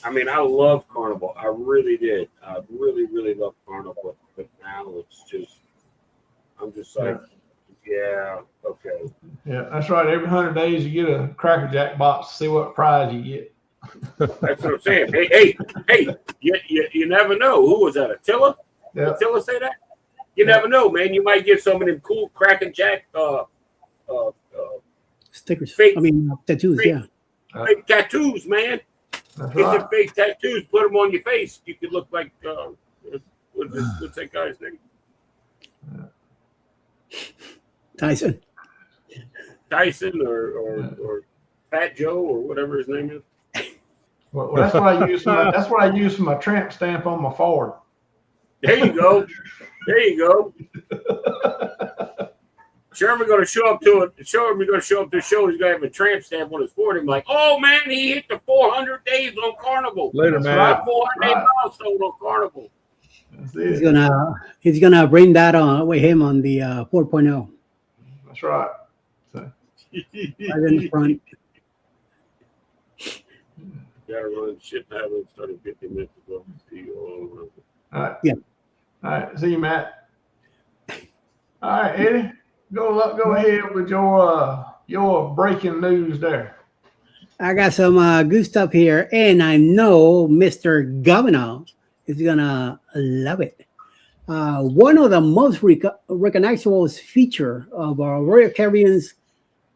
I mean, I love Carnival. I really did. I really, really love Carnival. But now it's just, I'm just like, yeah, okay. Yeah, that's right. Every 100 days you get a Cracker Jack box to see what prize you get. That's what I'm saying. Hey, you never know. Who was that? Attila? Yeah. Attila say that? You never know, man. You might get some of them cool Cracker Jack stickers. Fake, tattoos. Fake tattoos, man. That's Get right. your fake tattoos. Put them on your face. You could look like what's that guy's name? Tyson or Fat Joe or whatever his name is. Well, that's what I use. That's what I use for my tramp stamp on my Ford. There you go. Sherman going to show up to it. Sherman going to show up to the show. He's going to have a tramp stamp on his Ford. I'm like, oh man, he hit the 400 days on Carnival. Later, That's man. right, 400 days milestone on Carnival. He's gonna bring that on with him on the 4.0. That's right. So. Right in the front. Gotta run shit. I haven't started 50 minutes ago. See you all. All right. Yeah. All right. See you, Matt. All right, Eddie. Go ahead with your breaking news there. I got some good stuff here, and I know Mr. Governor is gonna love it. One of the most recognizable feature of our Royal Caribbean's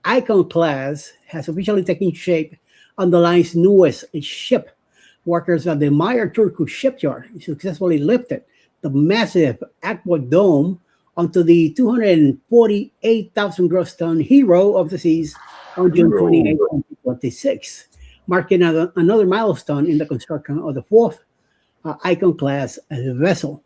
Icon class has officially taken shape on the line's newest ship. Workers at the Meyer Turku shipyard successfully lifted the massive Aqua Dome onto the 248,000 gross ton Hero of the Seas on June 28, 2026, marking another milestone in the construction of the fourth Icon class vessel.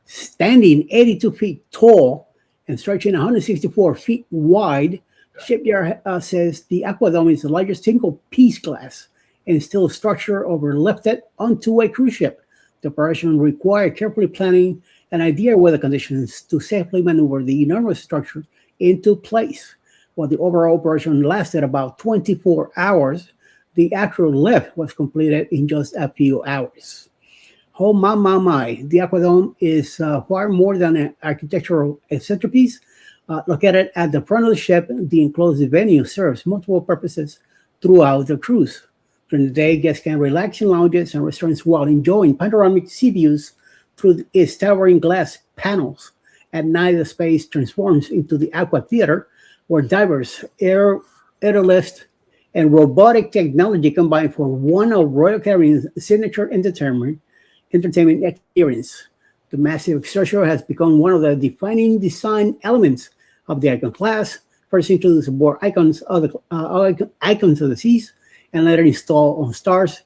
Standing 82 feet tall and stretching 164 feet wide, shipyard says the Aqua Dome is the largest single-piece glass and steel structure overlifted onto a cruise ship. The operation required carefully planning and ideal weather conditions to safely maneuver the enormous structure into place. While the overall operation lasted about 24 hours, the actual lift was completed in just a few hours. Oh my. The Aqua Dome is far more than an architectural centerpiece. Located at the front of the ship, the enclosed venue serves multiple purposes throughout the cruise. During the day, guests can relax in lounges and restaurants while enjoying panoramic sea views through its towering glass panels. At night, the space transforms into the Aqua Theater, where divers, aerialists, and robotic technology combine for one of Royal Caribbean's signature entertainment experience. The massive structure has become one of the defining design elements of the Icon class, first introduced aboard Icons of the Seas, and later installed on Stars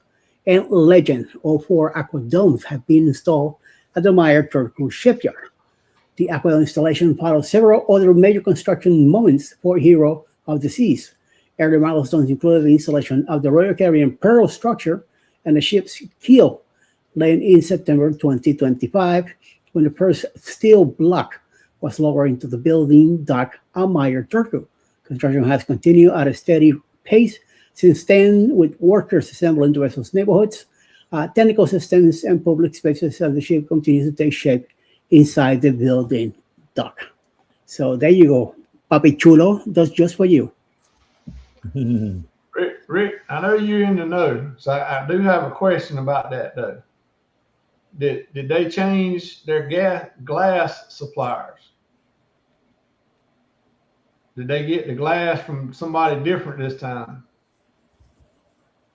and Legend. All four Aqua Domes have been installed at the Meyer Turku shipyard. The Aqua Dome installation follows several other major construction moments for Hero of the Seas. Earlier milestones included the installation of the Royal Caribbean Pearl structure and the ship's keel, laid in September 2025, when the first steel block was lowered into the building dock on Meyer Turku. Construction has continued at a steady pace since then, with workers assembling the vessel's neighborhoods, technical systems, and public spaces as the ship continues to take shape inside the building dock. So there you go. Papi Chulo, that's just for you. Rick, I know you're in the know, so I do have a question about that though. Did they change their glass suppliers? Did they get the glass from somebody different this time?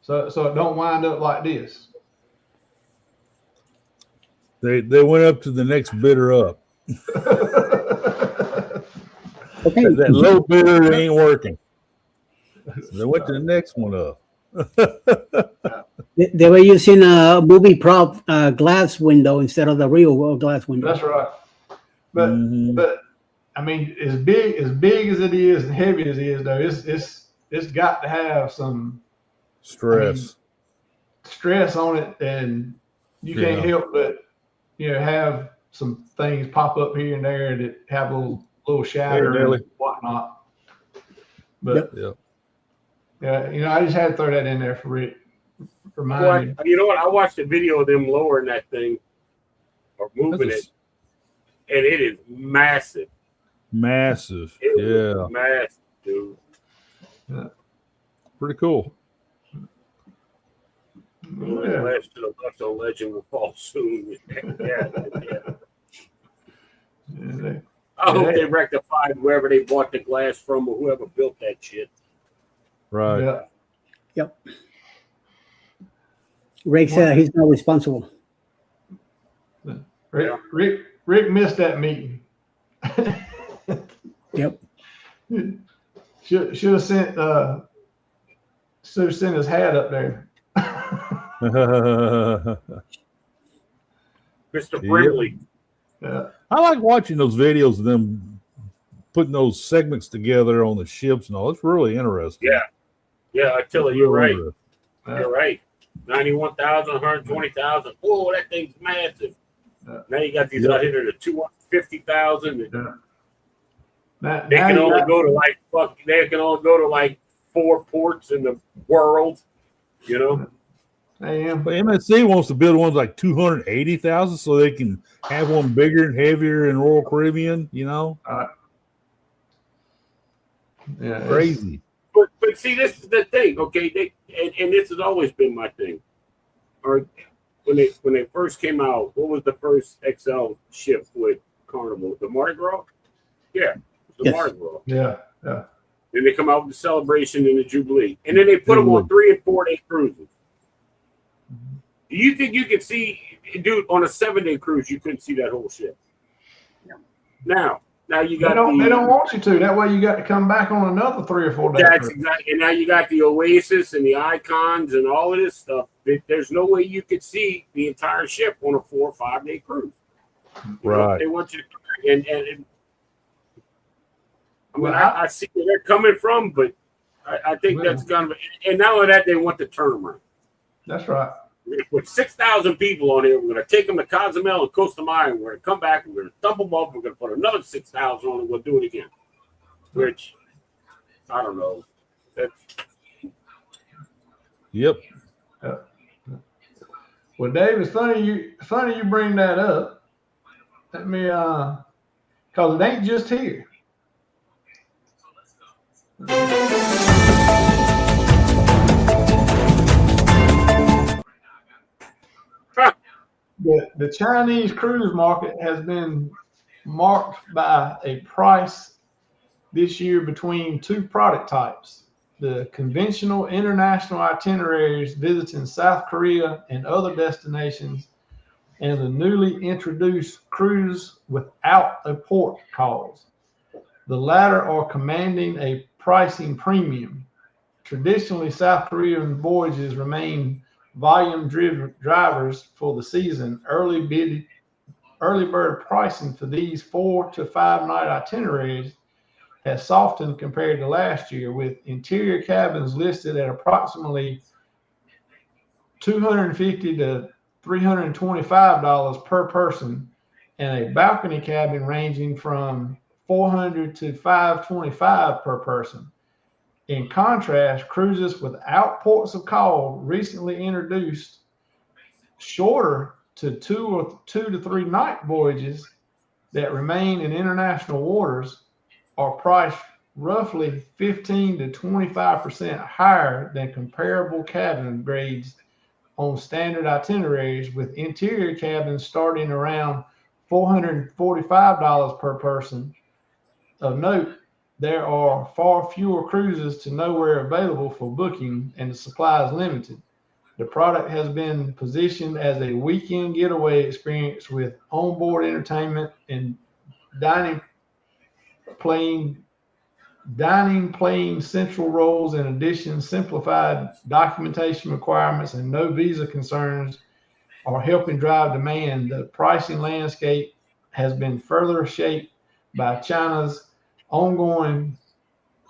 So it don't wind up like this. They went up to the next bidder up. Okay. That low bidder ain't working. So they went to the next one up. They were using a movie prop glass window instead of the real glass window. That's right. But I mean, as big as it is and heavy as it is, though, it's got to have some stress on it, and you can't help but have some things pop up here and there that have a little shatter and whatnot. But yeah, I just had to throw that in there for Rick. Remind you know what? I watched a video of them lowering that thing or moving it, and it is massive. Massive, massive, dude. Yeah. Pretty cool. Last to the left on Legend will fall soon. I hope they rectified wherever they bought the glass from or whoever built that shit. Right. Yeah. Yep. Rick said he's not responsible. Rick missed that meeting. Yep. Should have sent his hat up there. Mr. Brimley. Yeah. I like watching those videos of them putting those segments together on the ships and all. It's really interesting. Yeah, I tell you, you're right. You're right. 91,000, 120,000. Oh, that thing's massive. Now you got these out here that are 250,000. They can only go to like 4 ports in the world, you know. But MSC wants to build ones like 280,000 so they can have one bigger and heavier in Royal Caribbean, you know. Crazy. But see, this is the thing, okay? And this has always been my thing. Or when they first came out, what was the first XL ship with Carnival? The Mardi Gras? Yeah, Mardi Gras. Yeah. Then they come out with the Celebration and the Jubilee, and then they put them on 3 and 4 day cruises. Do you think you could see, dude, on a 7-day cruise, you couldn't see that whole ship? No. Now you got they don't want you to. That way you got to come back on another 3 or 4 days. That's exactly. And now you got the Oasis and the Icons and all of this stuff. There's no way you could see the entire ship on a 4 or 5 day cruise. Right. They want you to, and I mean, I see where they're coming from, but I think that's kind of, and not only that, they want the turnaround. That's right. We're going to put 6,000 people on here. We're going to take them to Cozumel and Costa Maya. And we're going to come back. And we're going to dump them up. We're going to put another 6,000 on and we'll do it again. Which, I don't know. Yep. Well, Dave, it's funny you bring that up. Let me, because it ain't just here. The Chinese cruise market has been marked by a price this year between 2 product types: the conventional international itineraries visiting South Korea and other destinations, and the newly introduced cruise without a port calls. The latter are commanding a pricing premium. Traditionally, South Korean voyages remain volume-driven drivers for the season. Early bird pricing for these 4 to 5 night itineraries has softened compared to last year, with interior cabins listed at approximately $250 to $325 per person, and a balcony cabin ranging from $400 to $525 per person. In contrast, cruises without ports of call, recently introduced, shorter to 2 to 3 night voyages that remain in international waters, are priced roughly 15 to 25% higher than comparable cabin grades on standard itineraries, with interior cabins starting around $445 per person. Of note, there are far fewer cruises to nowhere available for booking, and the supply is limited. The product has been positioned as a weekend getaway experience with onboard entertainment and dining playing central roles. In addition, simplified documentation requirements and no visa concerns are helping drive demand. The pricing landscape has been further shaped by China's ongoing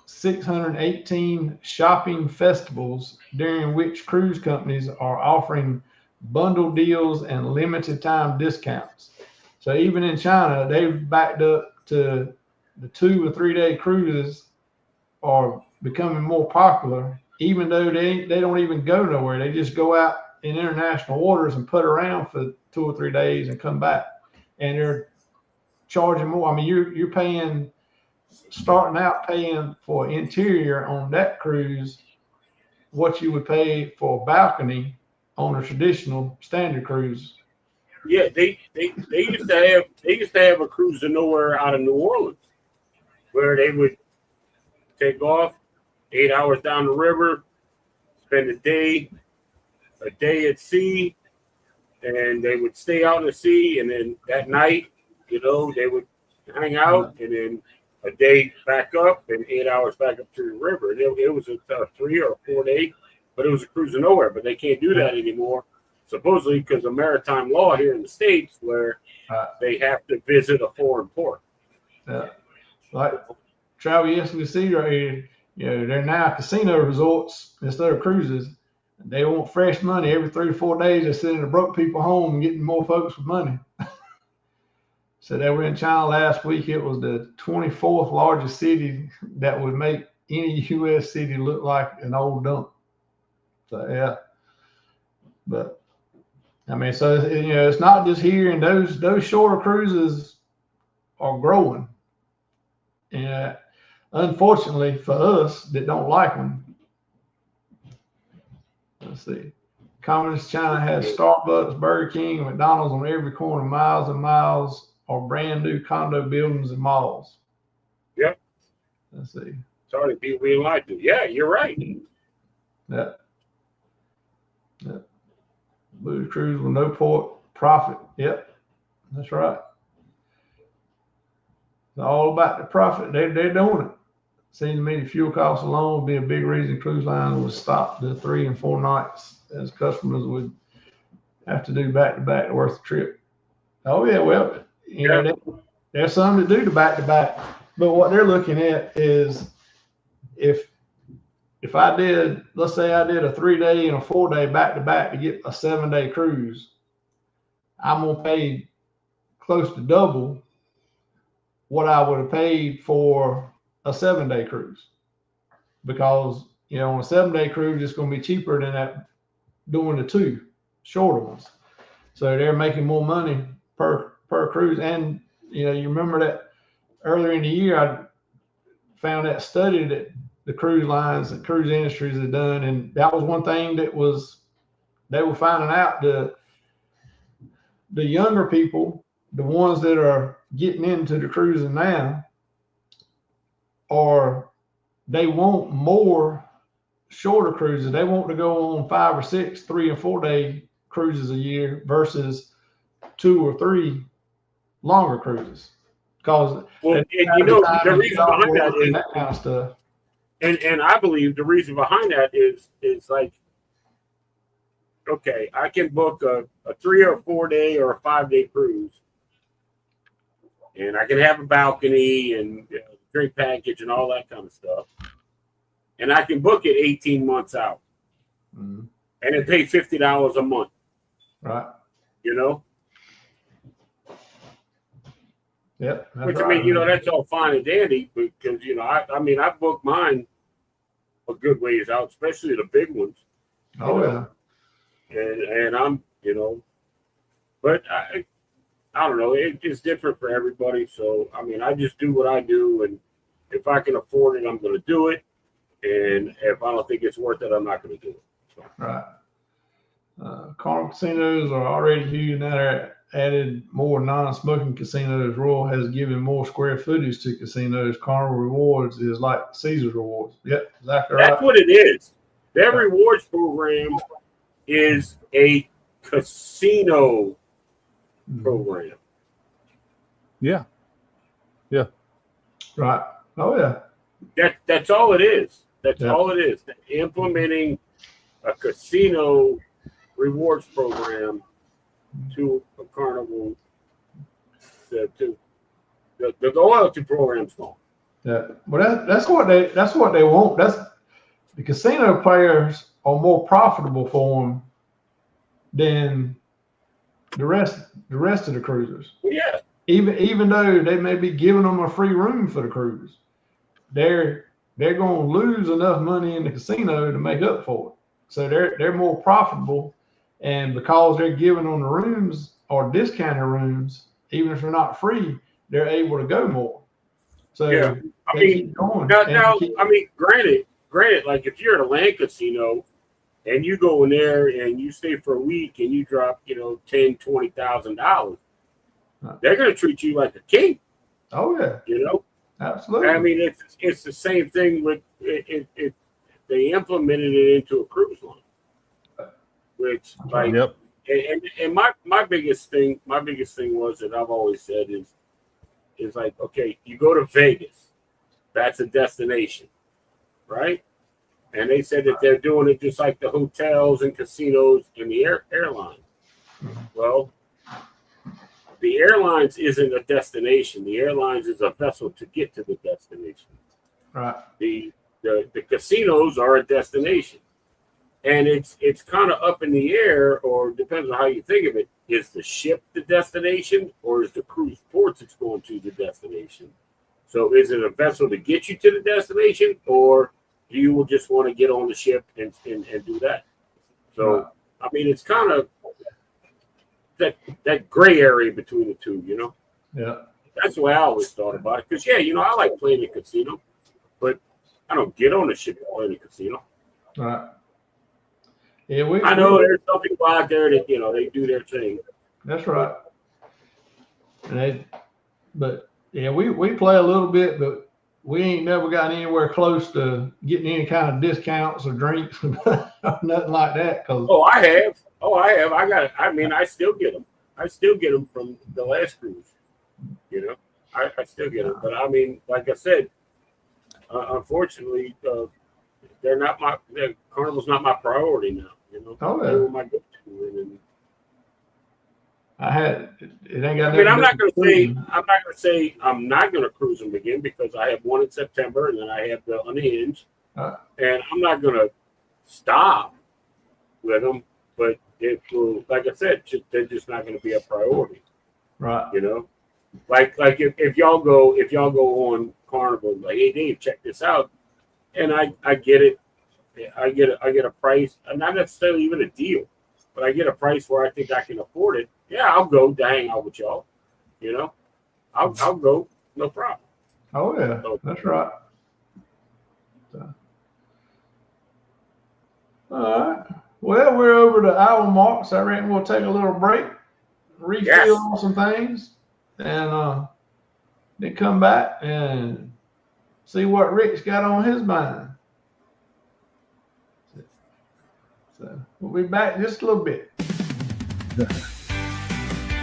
618 shopping festivals during which cruise companies are offering bundle deals and limited time discounts. So even in China, they've backed up to the 2 or 3 day cruises are becoming more popular, even though they don't even go nowhere. They just go out in international waters and put around for 2 or 3 days and come back. And they're charging more. I mean, you're paying, starting out paying for interior on that cruise what you would pay for a balcony on a traditional standard cruise. Yeah, they used to have a cruise to nowhere out of New Orleans, where they would take off 8 hours down the river, spend a day at sea, and they would stay out in the sea, and then that night, you know, they would hang out, and then a day back up and 8 hours back up to the river. It was a 3 or 4 day, but it was a cruise to nowhere. But they can't do that anymore, supposedly because of maritime law here in the States, where they have to visit a foreign port. Yeah, like Travel SVC right here, you know, they're now casino resorts instead of cruises. They want fresh money every 3 to 4 days. They're sending the broke people home and getting more folks with money. So they were in China last week. It was the 24th largest city that would make any U.S. city look like an old dump. So yeah, but I mean, so you know, it's not just here, and those shorter cruises are growing. And unfortunately for us that don't like them, let's see. Communist China has Starbucks, Burger King, and McDonald's on every corner, miles and miles of brand new condo buildings and malls. Yep. Let's see. Sorry, people being lied to. Yeah, you're right. Yeah. Yeah. Blue cruise with no port profit. Yep. That's right. It's all about the profit. They're doing it. Seems to me the fuel costs alone would be a big reason cruise lines would stop the 3 and 4 nights, as customers would have to do back to back worth the trip. Oh yeah, well, you know, there's some that do the back to back, but what they're looking at is if I did, let's say I did a 3 day and a 4 day back to back to get a 7 day cruise, I'm gonna pay close to double what I would have paid for a 7 day cruise, because you know on a 7 day cruise it's going to be cheaper than that doing the 2 shorter ones. So they're making more money per cruise. And you know, you remember that earlier in the year I found that study that the cruise lines and cruise industries had done, and that was one thing that was they were finding out the younger people, the ones that are getting into the cruising now, or they want more shorter cruises. They want to go on 5 or 6 3 and 4 day cruises a year versus 2 or 3 longer cruises. Because well, and you know the reason behind that is that kind of stuff. And I believe the reason behind that is like, okay, I can book a 3 or 4 day or a 5 day cruise, and I can have a balcony and drink package and all that kind of stuff, and I can book it 18 months out, and it pay $50 a month. Right. You know. Yep. Which right. I mean, you know, that's all fine and dandy, because you know, I mean, I booked mine a good ways out, especially the big ones. Oh yeah. And I'm, you know, but I don't know. It's different for everybody. So I mean, I just do what I do, and if I can afford it, I'm going to do it. And if I don't think it's worth it, I'm not going to do it. So. Right. Carnival casinos are already huge. Now they're added more non-smoking casinos. Royal has given more square footage to casinos. Carnival Rewards is like Caesars Rewards. Yep, exactly right. That's what it is. Their rewards program is a casino program. Yeah. Yeah. Right. Oh yeah. That's all it is. That's all it is. Implementing a casino rewards program to a Carnival, to the loyalty program's gone. Yeah, well, that's what they want. That's the casino players are more profitable for them than the rest of the cruisers. Yeah. Even though they may be giving them a free room for the cruise, they're going to lose enough money in the casino to make up for it. So they're more profitable, and because they're giving them the rooms or discounted rooms, even if they're not free, they're able to go more. So yeah, I mean, granted, like if you're at a land casino and you go in there and you stay for a week and you drop, $10,000-$20,000, they're going to treat you like a king. Oh yeah, absolutely. I mean, it's the same thing with it. They implemented it into a cruise line, which like, yep. And my biggest thing was that I've always said is like, okay, you go to Vegas, that's a destination, right? And they said that they're doing it just like the hotels and casinos and the airlines. Well, the airlines isn't a destination. The airlines is a vessel to get to the destination. Right. The casinos are a destination. And it's kind of up in the air, or depends on how you think of it. Is the ship the destination, or is the cruise ports it's going to the destination? So is it a vessel to get you to the destination, or do you just want to get on the ship and do that? So, I mean, it's kind of that gray area between the two, Yeah. That's the way I always thought about it. Because, I like playing the casino, but I don't get on the ship to play the casino. Right. Yeah, I know there's some people out there that, they do their thing. That's right. But we play a little bit, but we ain't never got anywhere close to getting any kind of discounts or drinks or nothing like that. I have. I still get them. I still get them from the last cruise. I still get them. But I mean, like I said, unfortunately, Carnival's not my priority now. Oh, yeah. They were my go-to. It ain't got. I'm not going to say I'm not going to cruise them again, because I have one in September and then I have the Unhinged, and I'm not going to stop with them. But it will, like I said, they're just not going to be a priority. Right. Like if y'all go on Carnival, like, hey Dave, check this out, and I get it. I get a price, not necessarily even a deal, but I get a price where I think I can afford it. Yeah, I'll go to hang out with y'all. I'll go, no problem. Oh yeah, that's right. So. All right. Well, we're over the hour mark, so I reckon we'll take a little break, refill on some things, and then come back and see what Rick's got on his mind. So we'll be back in just a little bit.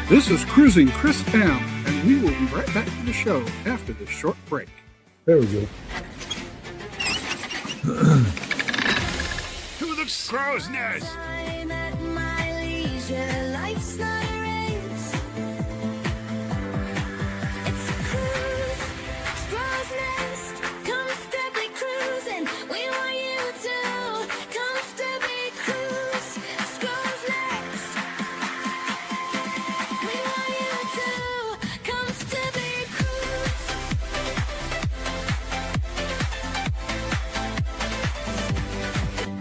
This is Cruising Chris M, and we will be right back to the show after this short break. There we go. To the crow's nest. I'm at my leisure. Life's not a race. It's a cruise. Crow's nest. Comfortably cruising. We want you to comfortably cruise. Crow's nest. We want you to comfortably cruise.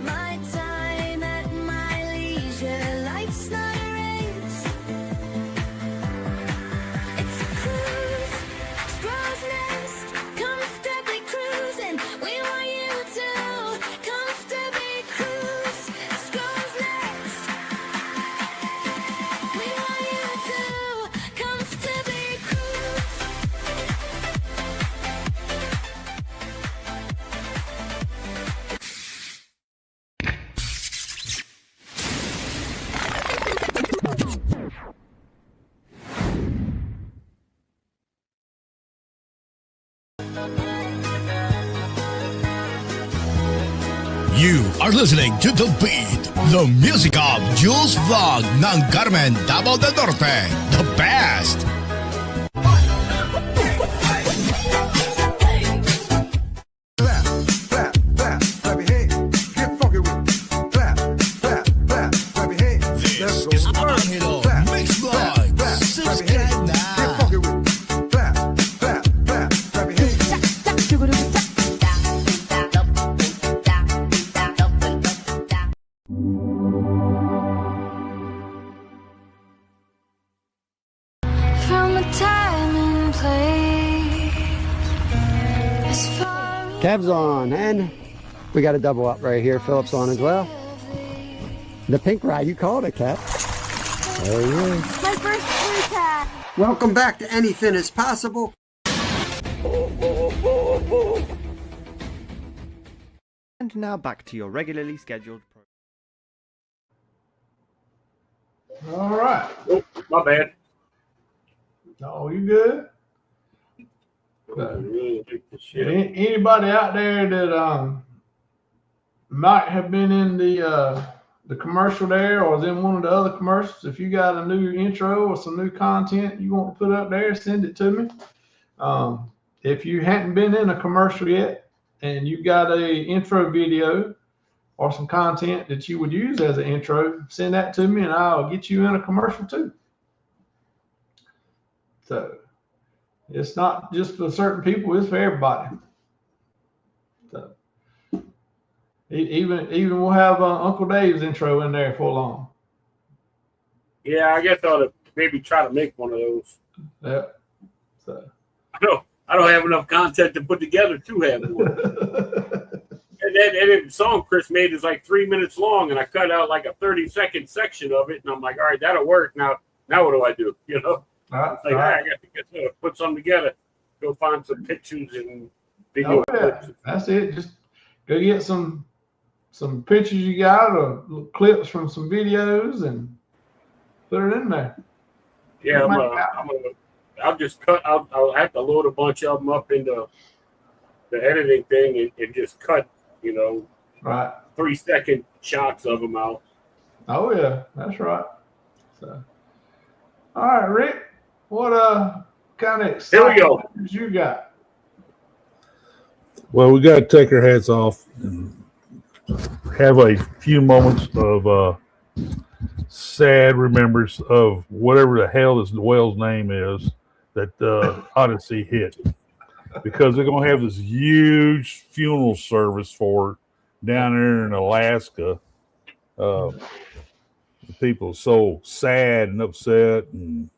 My time at my leisure. Life's not a race. It's a cruise. Crow's nest. Comfortably cruising. We want you to comfortably cruise. Crow's nest. We want you to comfortably cruise. You are listening to The Beat, the music of Jules Vlog ng Carmen, Davao del Norte, the best. Kev's on, and we got a double up right here. Philip's on as well. The pink ride, you called it, Kev. There he is. My first blue tag. Welcome back to Anything is Possible. And now back to your regularly scheduled program. All right. Oh, my bad. No, you good? Really hate this shit. Anybody out there that might have been in the commercial there or was in one of the other commercials, if you got a new intro or some new content you want to put up there, send it to me. If you hadn't been in a commercial yet and you got a intro video or some content that you would use as an intro, send that to me and I'll get you in a commercial too. So it's not just for certain people, it's for everybody. So even we'll have Uncle Dave's intro in there for long. Yeah, I guess I ought to maybe try to make one of those. Yeah. So I don't have enough content to put together to have one. and that song Chris made is like 3 minutes long, and I cut out like a 30-second section of it, and I'm like, all right, that'll work. Now what do I do? You know? Right. I got to put something together. Go find some pictures and video clips. That's it. Just go get some pictures you got or clips from some videos and put it in there. Yeah, I'll just cut. I'll have to load a bunch of them up into the editing thing and just cut, right, 3-second shots of them out. Oh yeah, that's right. So, all right, Rick, what kind of excitement you got? Well, we got to take our hats off and have a few moments of sad remembrance of whatever the hell this whale's name is that Odyssey hit, because they're going to have this huge funeral service for it down there in Alaska. The people are so sad and upset, and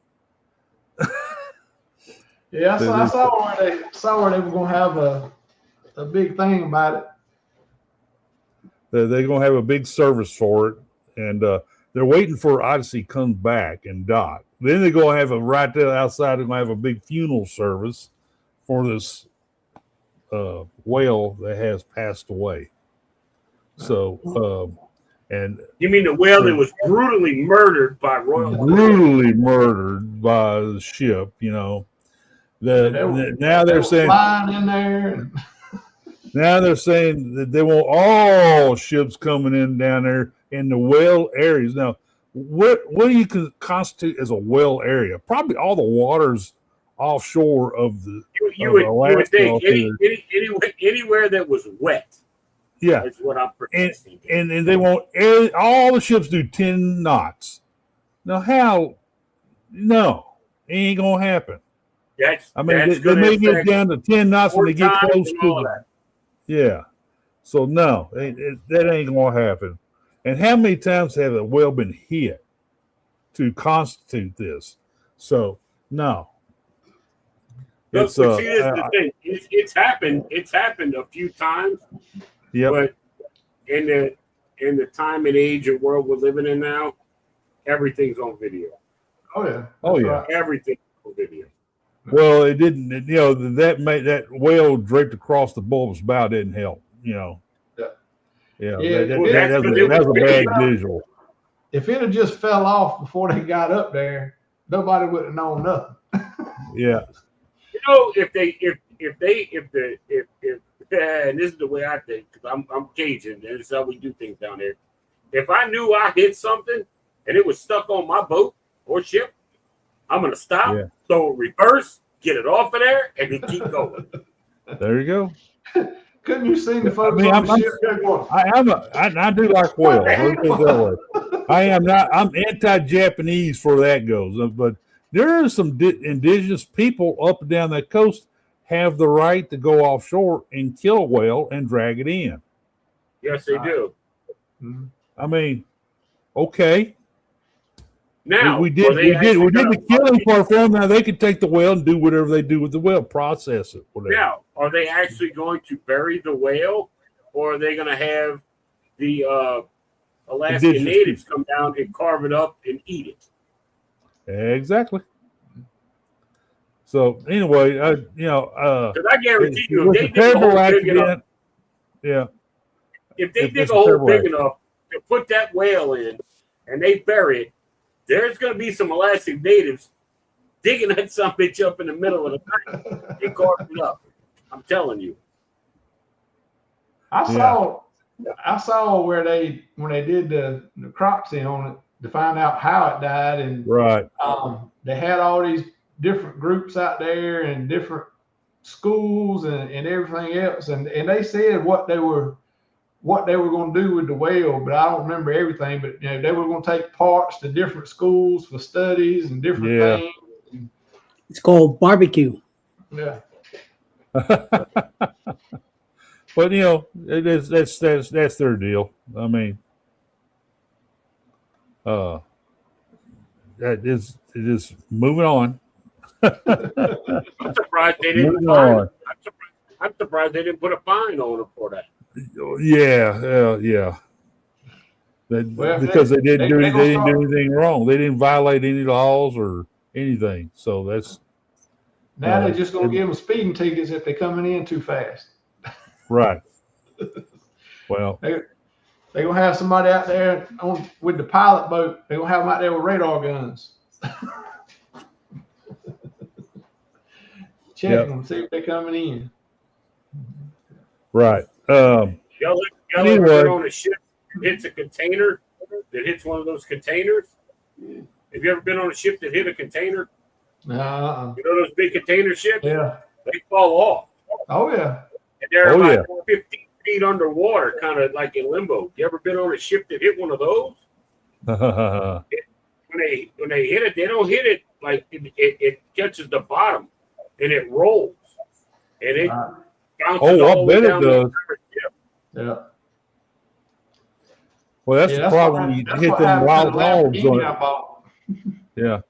yeah, I saw where they were going to have a big thing about it. They're going to have a big service for it, and they're waiting for Odyssey to come back and dock. Then they're going to have right there outside, they're going to have a big funeral service for this whale that has passed away. So, and you mean the whale that was brutally murdered by Royal? Brutally murdered by the ship, now they're saying flying in there. Now they're saying that they want all ships coming in down there in the whale areas. Now, what do you constitute as a whale area? Probably all the waters offshore of the you would think anywhere that was wet. Yeah, that's what I'm thinking. And they want all the ships do 10 knots. Now, how? No, it ain't gonna happen. They may get down to 10 knots when they get close to that. Yeah. So, no, that ain't going to happen. And how many times have a whale been hit to constitute this? So, no. Look, see, this is the thing. It's happened. It's happened a few times. Yeah. But in the time and age and world we're living in now, everything's on video. Oh, yeah. Oh, yeah. Everything's on video. Well, it didn't. That whale draped across the bulbous bow didn't help. Yeah. That was a bad visual. If it had just fell off before they got up there, nobody would have known nothing. Yeah. And this is the way I think, because I'm Cajun, and this is how we do things down there. If I knew I hit something and it was stuck on my boat or ship, I'm gonna stop, throw it reverse, get it off of there, and then keep going. There you go. Couldn't you see the folks on the ship? I do like whales. I'm anti-Japanese for that goes, but there are some indigenous people up and down that coast have the right to go offshore and kill a whale and drag it in. Yes, they do. I mean, okay. Now we did the killing part for them. Now they can take the whale and do whatever they do with the whale, process it, whatever. Now, are they actually going to bury the whale, or are they going to have the Alaskan natives come down and carve it up and eat it? Exactly. So anyway, because I guarantee you, if they dig a hole big enough, if they dig a hole big enough to put that whale in, and they bury it, there's going to be some Alaskan natives digging that son of a bitch up in the middle of the night and carving it up. I'm telling you. I saw where when they did the necropsy on it to find out how it died, and they had all these different groups out there and different schools and everything else, and they said what they were going to do with the whale, but I don't remember everything. But they were going to take parts to different schools for studies and different things. It's called barbecue. Yeah. But that's their deal. I mean, it is moving on. I'm surprised they didn't fine. I'm surprised they didn't put a fine on them for that. Yeah. Because they didn't do anything wrong. They didn't violate any laws or anything. So that's now they're just gonna give them speeding tickets if they're coming in too fast. Right. Well, they're gonna have somebody out there with the pilot boat. They're gonna have them out there with radar guns. Check them, see if they're coming in. Right. Y'all ever been on a ship that hits a container that hits one of those containers? Have you ever been on a ship that hit a container? You know those big container ships? Yeah. They fall off. Oh, yeah. And they're about 15 feet underwater, kind of like in limbo. You ever been on a ship that hit one of those? When they hit it, they don't hit it like it catches the bottom and it rolls. And it bounces all the way down the ship. Yeah. Well, that's the problem. You hit them wild hogs on it. Yeah.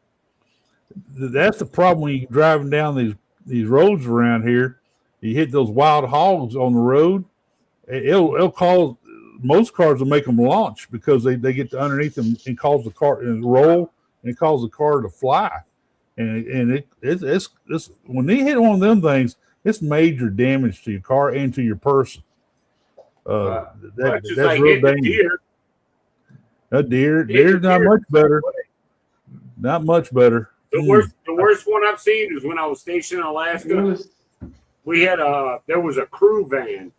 That's the problem when you're driving down these roads around here. You hit those wild hogs on the road. It'll cause most cars will make them launch because they get to underneath them and cause the car and roll and cause the car to fly. And it's when they hit one of them things, it's major damage to your car and to your person. That's like real dangerous. A deer's not much better. Not much better. The worst one I've seen is when I was stationed in Alaska. We had there was a crew van,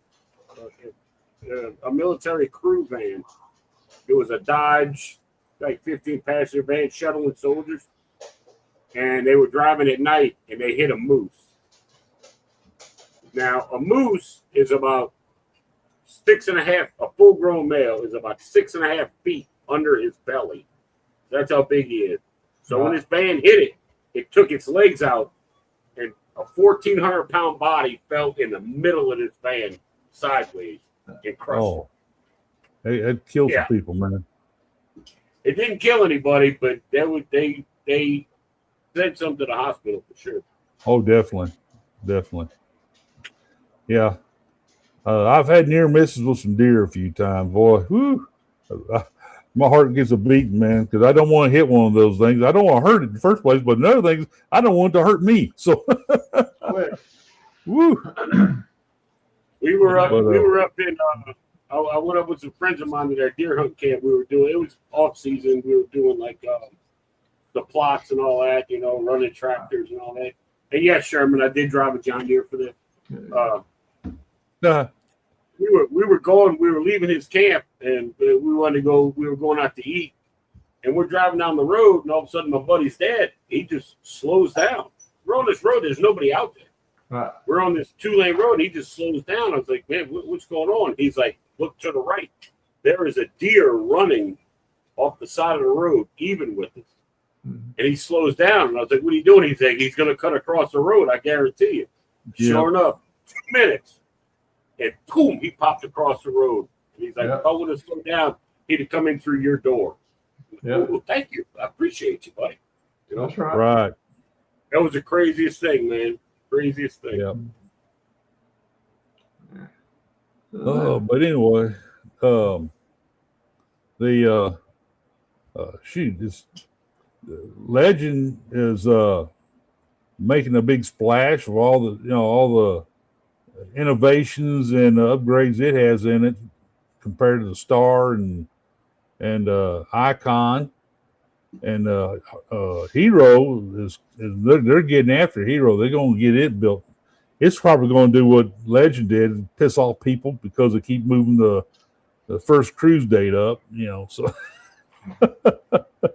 a military crew van. It was a Dodge, like 15-passenger van shuttling soldiers, and they were driving at night and they hit a moose. Now a moose is about 6.5. A full-grown male is about 6.5 feet under his belly. That's how big he is. So when this van hit it, it took its legs out, and a 1,400-pound body fell in the middle of this van sideways and crushed it. It killed some people, man. It didn't kill anybody, but they sent some to the hospital for sure. Oh, definitely. Yeah. I've had near misses with some deer a few times. Boy, whew, my heart gets a beating, man, because I don't want to hit one of those things. I don't want to hurt it in the first place, but another thing is I don't want it to hurt me. So, woo. We were up in. I went up with some friends of mine to their deer hunt camp. It was off season. We were doing like the plots and all that, running tractors and all that. And yes, Sherman, I did drive a John Deere for that. We were leaving his camp, and we were going out to eat, and we're driving down the road, and all of a sudden my buddy's dad, he just slows down. We're on this road, there's nobody out there. Right. We're on this 2-lane road, and he just slows down. I was like, man, what's going on? He's like, look to the right. There is a deer running off the side of the road, even with us. Mm-hmm. And he slows down, and I was like, what are you doing? He's like, he's going to cut across the road, I guarantee you. Yeah. Sure enough, 2 minutes. And boom, he popped across the road. And he's like, if I would have slowed down, he'd have come in through your door. Yeah. Well, thank you. I appreciate you, buddy. You know, That's right. Right. that was the craziest thing, man. Craziest thing. Yeah. But anyway, this Legend is making a big splash of all the innovations and upgrades it has in it compared to the Star and Icon. And Hero they're getting after Hero. They're going to get it built. It's probably going to do what Legend did and piss off people because they keep moving the first cruise date up. So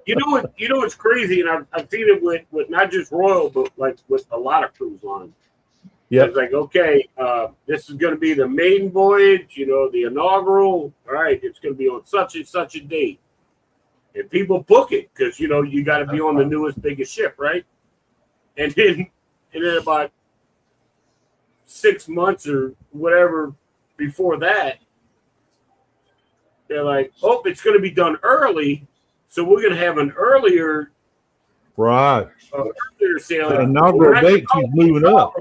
You know what's crazy, and I've seen it with not just Royal, but like with a lot of cruise lines. yeah, It's like, okay, this is going to be the maiden voyage, the inaugural. All right, it's going to be on such and such a date. And people book it because, you got to be on the newest, biggest ship, right? And then about 6 months or whatever before that, they're like, oh, it's going to be done early. So we're going to have an earlier sailing. The inaugural date keeps moving up.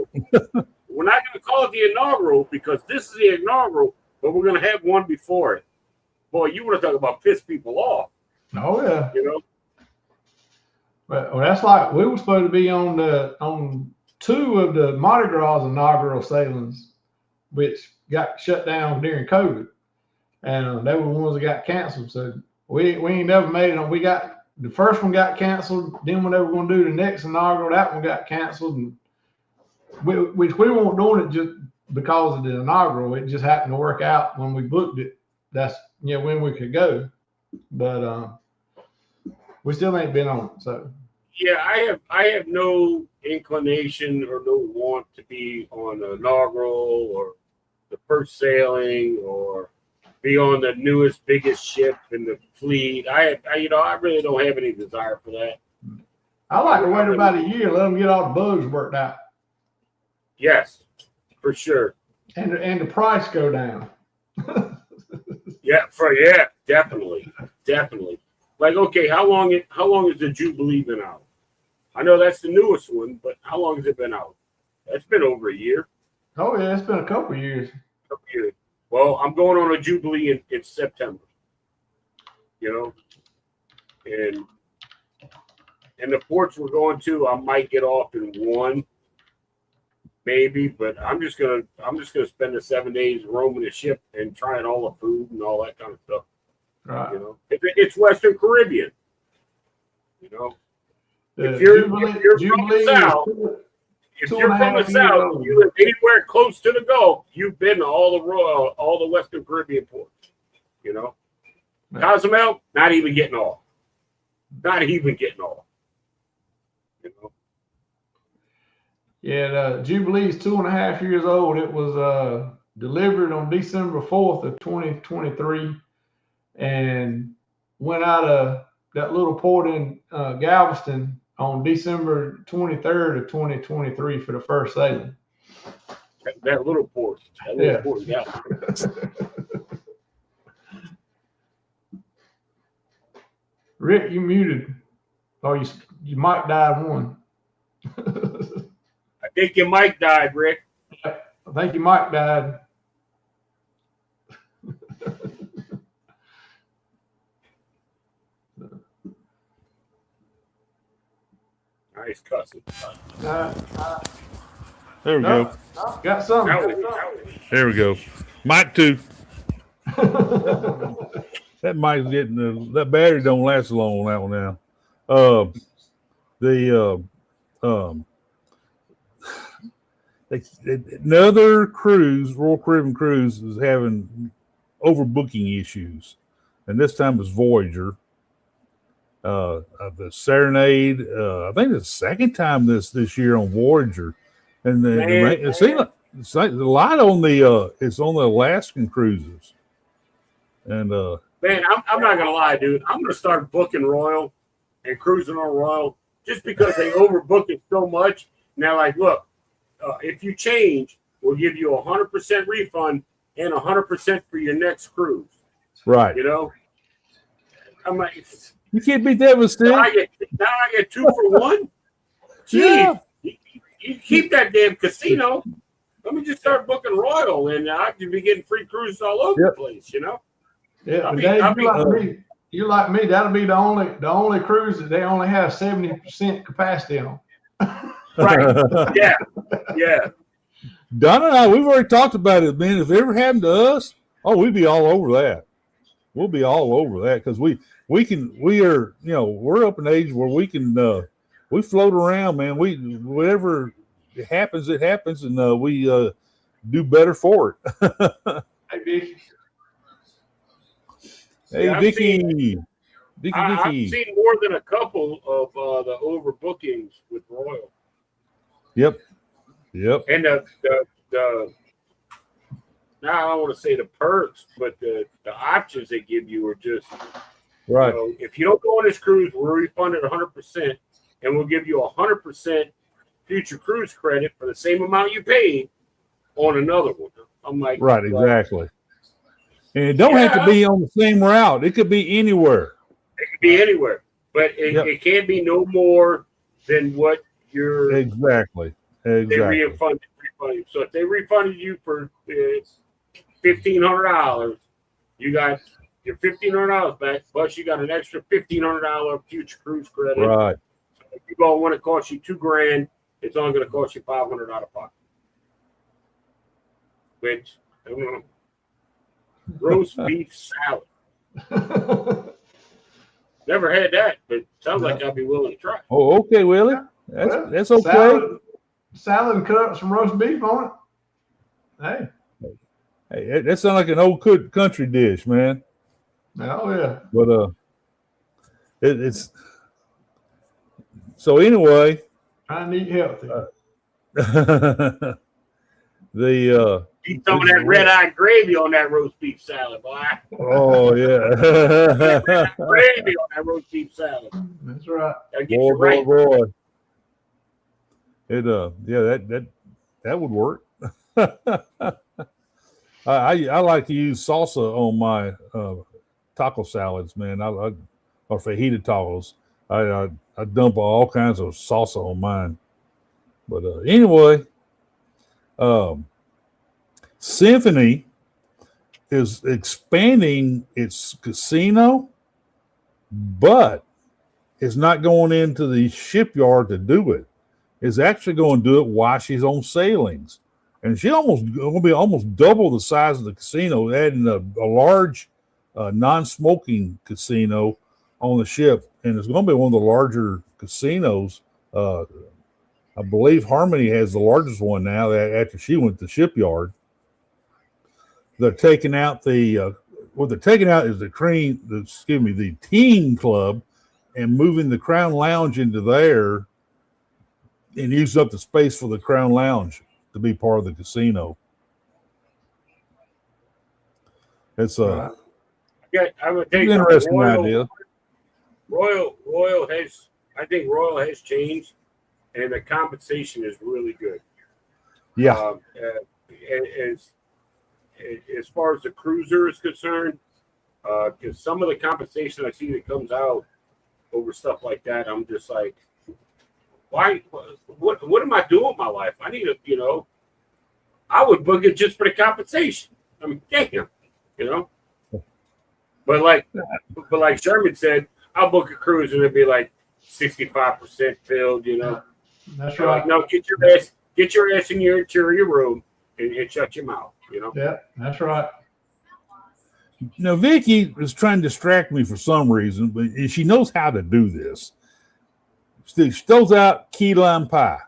We're not going to call it the inaugural because this is the inaugural, but we're going to have one before it. Boy, you want to talk about piss people off. Oh yeah. Well, that's like we were supposed to be on 2 of the Mardi Gras inaugural sailings, which got shut down during COVID, and they were the ones that got canceled. So we ain't never made it on. We got the first one got canceled. Then when they were going to do the next inaugural, that one got canceled, and we weren't doing it just because of the inaugural. It just happened to work out when we booked it. That's when we could go, but we still ain't been on it. So yeah, I have no inclination or no want to be on the inaugural or the first sailing or be on the newest, biggest ship in the fleet. I really don't have any desire for that. I like to wait about a year, let them get all the bugs worked out. Yes, for sure. And the price go down. Yeah, definitely. Like, okay, how long has the Jubilee been out? I know that's the newest one, but how long has it been out? It's been over a year. Oh yeah, it's been a couple of years. Well, I'm going on a Jubilee in September. And the ports we're going to, I might get off in one, maybe, but I'm just gonna spend the 7 days roaming the ship and trying all the food and all that kind of stuff. Right. It's Western Caribbean. If you're from the South, you live anywhere close to the Gulf, you've been to all the Western Caribbean ports. Cozumel, not even getting off. Yeah, the Jubilee's 2.5 years old. It was delivered on December 4th of 2023 and went out of that little port in Galveston on December 23rd of 2023 for the first sailing. That little port. Yeah. Rick, you muted. Oh, you mic died one. I think your mic died, Rick. I think your mic died. Nice cussing. There we go. Got something. There we go. Mic 2. That mic's getting that battery don't last long on that one now. Another cruise, Royal Caribbean Cruise, is having overbooking issues, and this time it's Voyager. The Serenade, I think it's the second time this year on Voyager, and it seems like it's like a lot on it's on the Alaskan cruises, and man, I'm not gonna lie, dude. I'm gonna start booking Royal and cruising on Royal just because they overbook it so much. Now, like, look, if you change, we'll give you 100% refund and 100% for your next cruise. right. I'm like, You can't beat that with Now stick. I get 2 for 1. Jeez, you keep that damn casino. Let me just start booking Royal, and I can be getting free cruises all over the place. You know. Yeah, but Dave, you like me. That'll be the only cruise that they only have 70% capacity on. Right. Yeah. Don and I, we've already talked about it, man. If it ever happened to us, we'd be all over that. We'll be all over that because we're up in age where we can we float around, man. Whatever happens, it happens, and we do better for it. Hey, Vicky. Hey, Yeah, Vicky. I've seen more than a couple of the overbookings with Royal. Yep. And the now I don't want to say the perks, but the options they give you are just right. If you don't go on this cruise, we'll refund it 100%, and we'll give you 100% future cruise credit for the same amount you paid on another one. I'm like, right, exactly. And it don't have to be on the same route. It could be anywhere. It could be anywhere, but it can't be no more than what you're exactly. They refunded. So if they refunded you for $1,500, you got your $1,500 back. Plus, you got an extra $1,500 future cruise credit. Right. So if you go when it costs you $2,000, it's only going to cost you $500 out of pocket. Which I don't know. Roast beef salad. Never had that, but sounds like I'd be willing to try. Oh, okay, Willie. That's okay. Salad and cut up some roast beef on it. Hey, that sounds like an old country dish, man. Oh yeah. But it's so anyway. Trying to eat healthy. Eat some of that red-eye gravy on that roast beef salad, boy. Oh yeah. Gravy on that roast beef salad. That's right. Boy. It that would work. I like to use salsa on my taco salads, man. Or fajita tacos. I dump all kinds of salsa on mine. But anyway, Symphony is expanding its casino, but it's not going into the shipyard to do it. It's actually going to do it while she's on sailings. And she's going to be almost double the size of the casino, adding a large non-smoking casino on the ship. And it's going to be one of the larger casinos. I believe Harmony has the largest one now after she went to the shipyard. They're taking out what they're taking out is the teen club and moving the Crown Lounge into there and use up the space for the Crown Lounge to be part of the casino. It's I would think an interesting idea. I think Royal has changed, and the compensation is really good. Yeah. As far as the cruiser is concerned, because some of the compensation I see that comes out over stuff like that, I'm just like, why? What am I doing with my life? I need I would book it just for the compensation. I mean, damn, But like Sherman said, I'll book a cruise and it'd be like 65% filled. That's right. Like, no, get your ass in your interior room and shut your mouth. Yeah, that's right. Now, Vicky is trying to distract me for some reason, but she knows how to do this. She throws out key lime pie.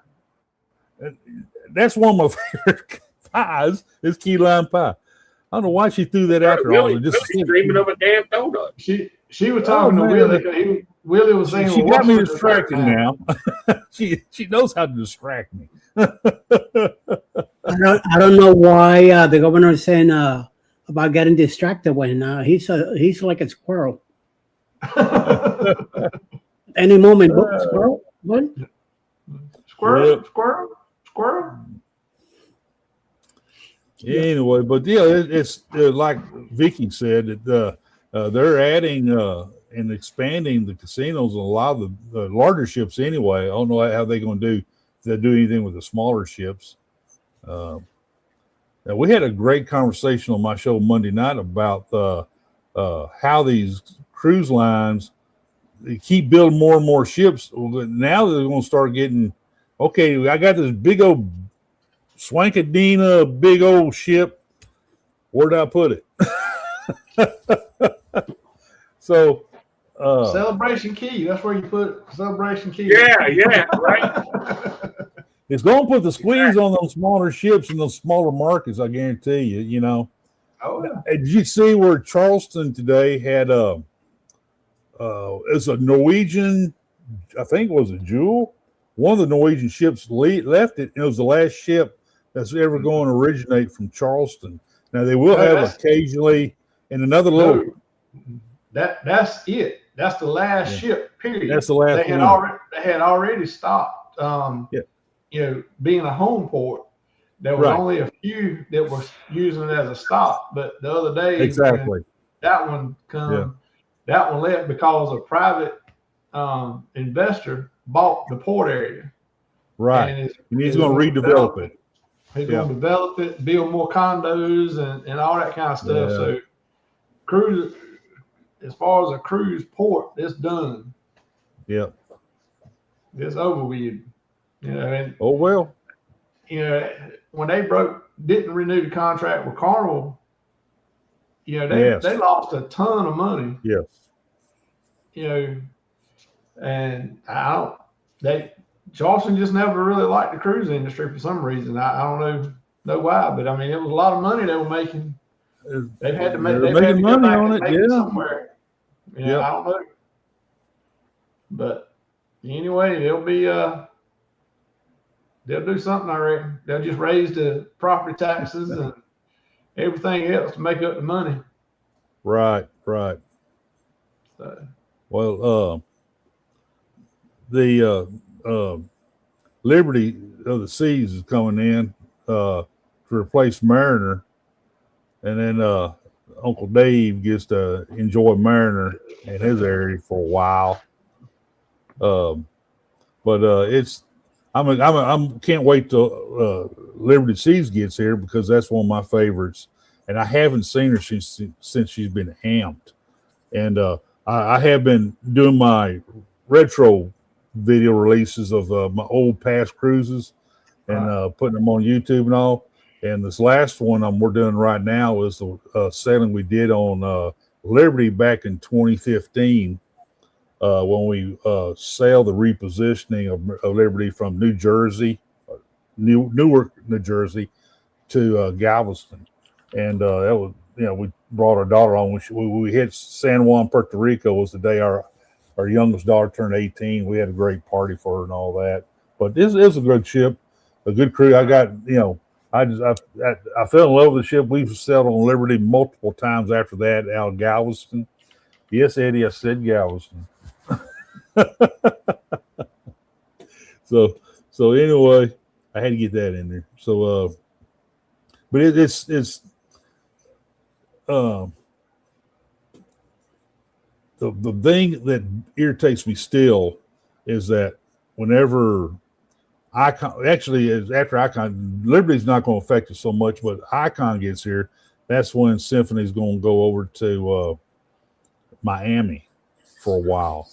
That's one of my favorite pies is key lime pie. I don't know why she threw that out there. Really dreaming of a damn donut. She was talking to Willie. Willie was saying, she got me distracted now. she knows how to distract me. I don't know why the governor is saying about getting distracted when he's like a squirrel. Any moment, squirrel. What? Squirrel. Anyway, but yeah, it's like Vicky said that they're adding and expanding the casinos on a lot of the larger ships anyway. I don't know how they're going to do, if they do anything with the smaller ships. Now we had a great conversation on my show Monday night about how these cruise lines, they keep building more and more ships. Now they're going to start getting, okay, I got this big old Swankadina, big old ship. Where did I put it? So, Celebration Key. That's where you put Celebration Key. Yeah, right. It's going to put the squeeze on those smaller ships and those smaller markets, I guarantee you, you know. Oh, yeah. Did you see where Charleston today had it's a Norwegian, I think it was a Jewel. One of the Norwegian ships left it. It was the last ship that's ever going to originate from Charleston. Now, they will have occasionally in another little. That's it. That's the last ship, period. That's the last they had already stopped, being a home port. There was only a few that was using it as a stop, but the other day, that one left because a private investor bought the port area. Right. And he's going to redevelop it. He's going to develop it, build more condos and all that kind of stuff. Yeah. So cruise, as far as a cruise port, it's done. Yep. It's over with. You know, and when they didn't renew the contract with Carnival, they lost a ton of money. Yes. And Charleston just never really liked the cruise industry for some reason. I don't know why, but I mean, it was a lot of money they were making. They've had to make money on it, somewhere. I don't know. But anyway, they'll do something, I reckon. They'll just raise the property taxes and everything else to make up the money. Right. So. Well, the Liberty of the Seas is coming in to replace Mariner, and then Uncle Dave gets to enjoy Mariner in his area for a while. But I can't wait till Liberty Seas gets here because that's one of my favorites, and I haven't seen her since she's been amped, and I have been doing my retro video releases of my old past cruises and putting them on YouTube and all. And this last one we're doing right now is the sailing we did on Liberty back in 2015 when we sailed the repositioning of Liberty from New Jersey, Newark, New Jersey, to Galveston. And that was, we brought our daughter on. We hit San Juan, Puerto Rico was the day our youngest daughter turned 18. We had a great party for her and all that. But this is a good ship, a good crew. I got, I fell in love with the ship. We've sailed on Liberty multiple times after that out of Galveston. Yes, Eddie, I said Galveston. So anyway, I had to get that in there. So, but it's the thing that irritates me still is that whenever Icon, actually, after Icon, Liberty's not going to affect it so much, but Icon gets here, that's when Symphony's going to go over to Miami for a while.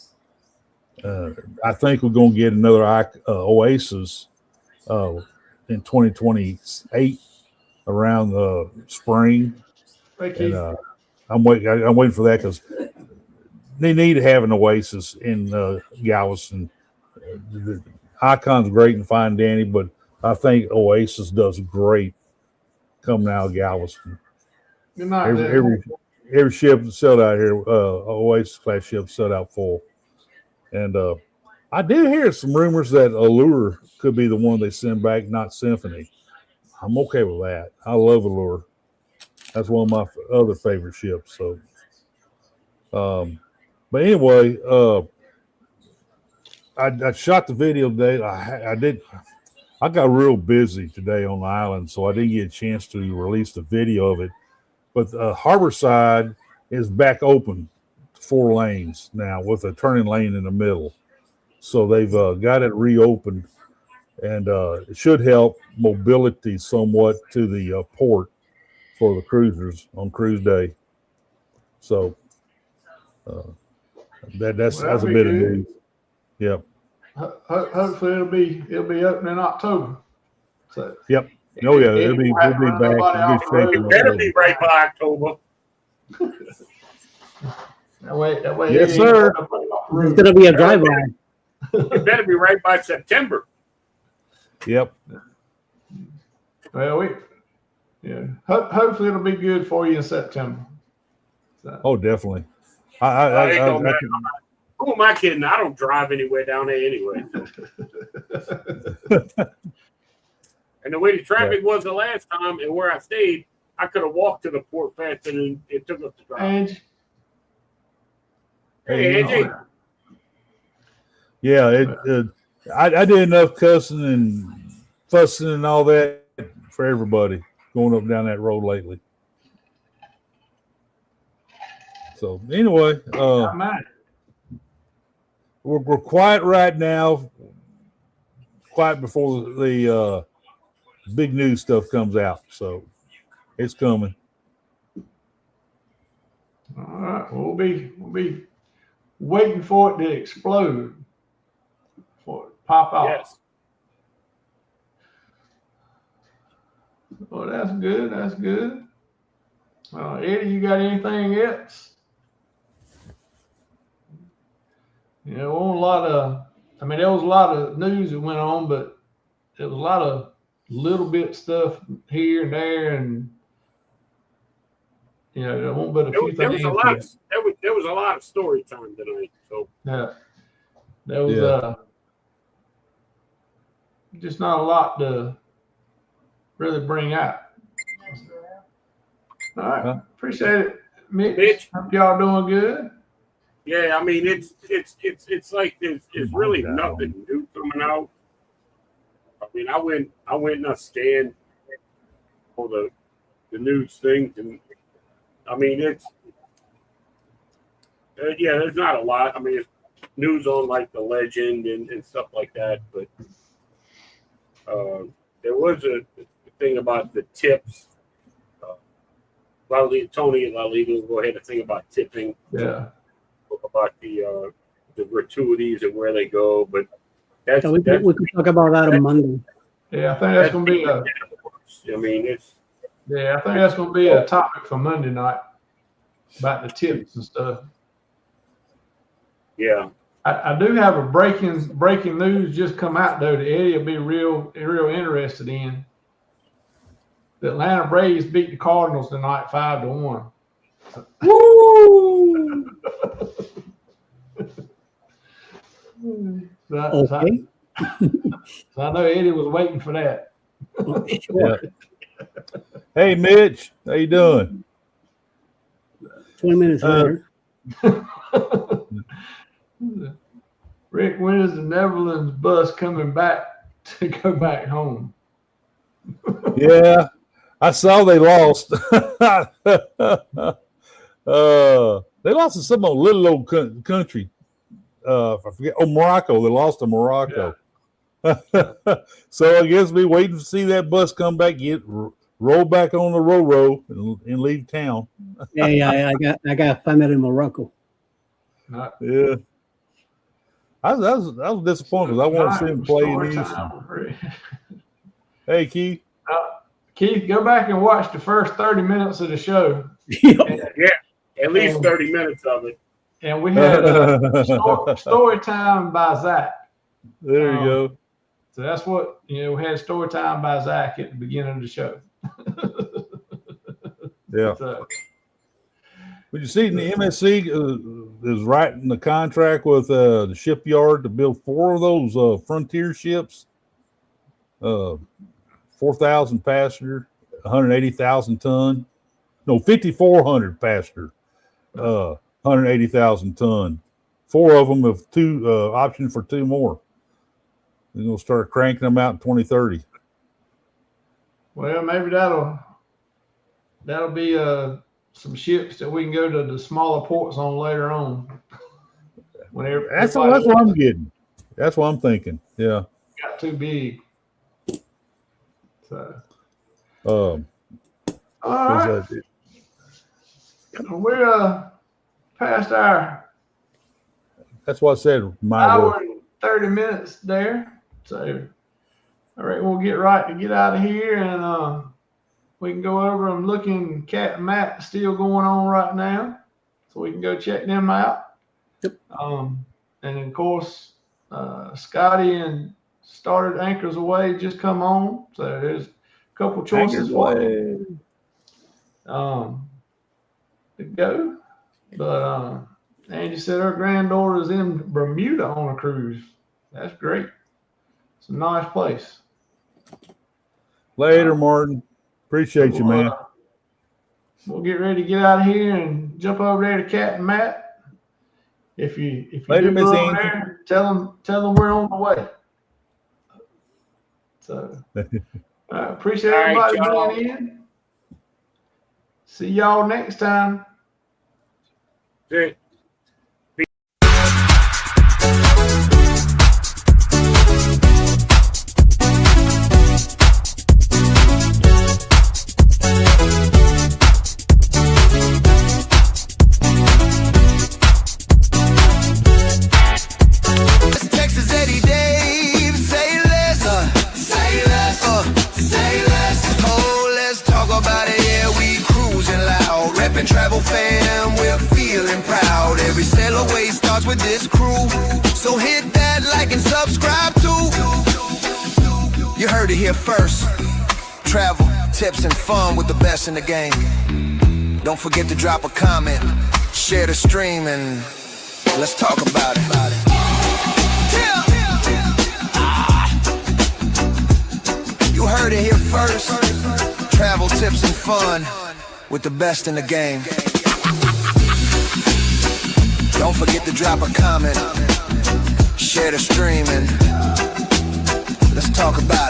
I think we're going to get another Oasis in 2028 around the spring. And, I'm waiting for that because they need to have an Oasis in Galveston. Icon's great and fine, Danny, but I think Oasis does great coming out of Galveston. Every ship that's sold out here, Oasis class ship sold out full. And I did hear some rumors that Allure could be the one they send back, not Symphony. I'm okay with that. I love Allure. That's one of my other favorite ships. So, but anyway, I shot the video today. I got real busy today on the island, so I didn't get a chance to release the video of it. But Harborside is back open 4 lanes now with a turning lane in the middle. So they've got it reopened, and it should help mobility somewhat to the port for the cruisers on cruise day. So that's a bit of news. Yep. Hopefully it'll be open in October. So yep. Oh yeah, it'll be back. It better be right by October. That way. Yes, sir. It's gonna be a drive-by. It better be right by September. Yep. Well, hopefully it'll be good for you in September. So. Oh, definitely. Who am I kidding? I don't drive anywhere down there anyway. And the way the traffic was the last time and where I stayed, I could have walked to the port faster than it took us to drive. Angie. Hey, Angie. Yeah, I did enough cussing and fussing and all that for everybody going up and down that road lately. So anyway, we're quiet right now. Quiet before the big news stuff comes out. So it's coming. All right, we'll be waiting for it to explode, for it to pop out. Yes. Well, that's good. That's good. Eddie, you got anything else? You know, there was a lot of news that went on, but there was a lot of little bit stuff here and there, and you know, there won't but a few things. There was a lot of story time tonight. So yeah, there was just not a lot to really bring out. All right, appreciate it, Mitch. Hope y'all doing good. Yeah, I mean it's like there's really nothing new coming out. I mean, I went and I scanned all the news things, and I mean it's there's not a lot. I mean, it's news on like the legend and stuff like that, but there was a thing about the tips. Tony and Lalita will go ahead and think about tipping. Yeah. About the gratuities and where they go, but we can talk about that on Monday. Yeah, I think that's going to be I think that's going to be a topic for Monday night about the tips and stuff. Yeah, I do have a breaking news just come out though that Eddie will be real interested in. The Atlanta Braves beat the Cardinals tonight 5-1. Woo! Okay. So I know Eddie was waiting for that. Yeah. Hey, Mitch, how you doing? 20 minutes later. Rick, when is the Netherlands bus coming back to go back home? Yeah, I saw they lost. They lost to some little old country. I forget. Oh, Morocco. They lost to Morocco. Yeah. So I guess we're waiting to see that bus come back, roll back on the row and leave town. I got family in Morocco. Yeah. I was disappointed because I want to see him play in Houston. Hey, Keith. Keith, go back and watch the first 30 minutes of the show. At least 30 minutes of it. And we had story time by Zach. There you go. So that's what, we had story time by Zach at the beginning of the show. Yeah. So, would you see the MSC is writing the contract with the shipyard to build 4 of those Frontier ships, 4,000 passenger, 180,000 ton, no 5,400 passenger, 180,000 ton. 4 of them with 2 option for 2 more. They're gonna start cranking them out in 2030. Well, maybe that'll be some ships that we can go to the smaller ports on later on. Whenever That's what I'm getting. That's what I'm thinking. Yeah. Got too big. So. All right. We're past our. That's what I said. My hour work. and 30 minutes there. So, all right, we'll get right to get out of here, and we can go over and looking. Cat and Matt still going on right now, so we can go check them out. Yep. And of course, Scotty and Started Anchors Away just come on, so there's a couple choices for you. To go, but Angie said her granddaughter is in Bermuda on a cruise. That's great. It's a nice place. Later, Martin. Appreciate you, man. We'll get ready to get out of here and jump over there to Cat and Matt. If you Later, do Miss go over Angie. there, tell them we're on the way. So appreciate everybody being in. See y'all next time. Okay. Texas Eddie Dave, say less, say less, say less. Oh, let's talk about it, yeah, we cruising loud. Reppin' Travel fam, we're feeling proud. Every sail away starts with this crew. So hit that like and subscribe too. You heard it here first. Travel, tips, and fun with the best in the game. Don't forget to drop a comment, share the stream, and let's talk about it. You heard it here first. Travel, tips, and fun with the best in the game. Don't forget to drop a comment, share the stream, and let's talk about it.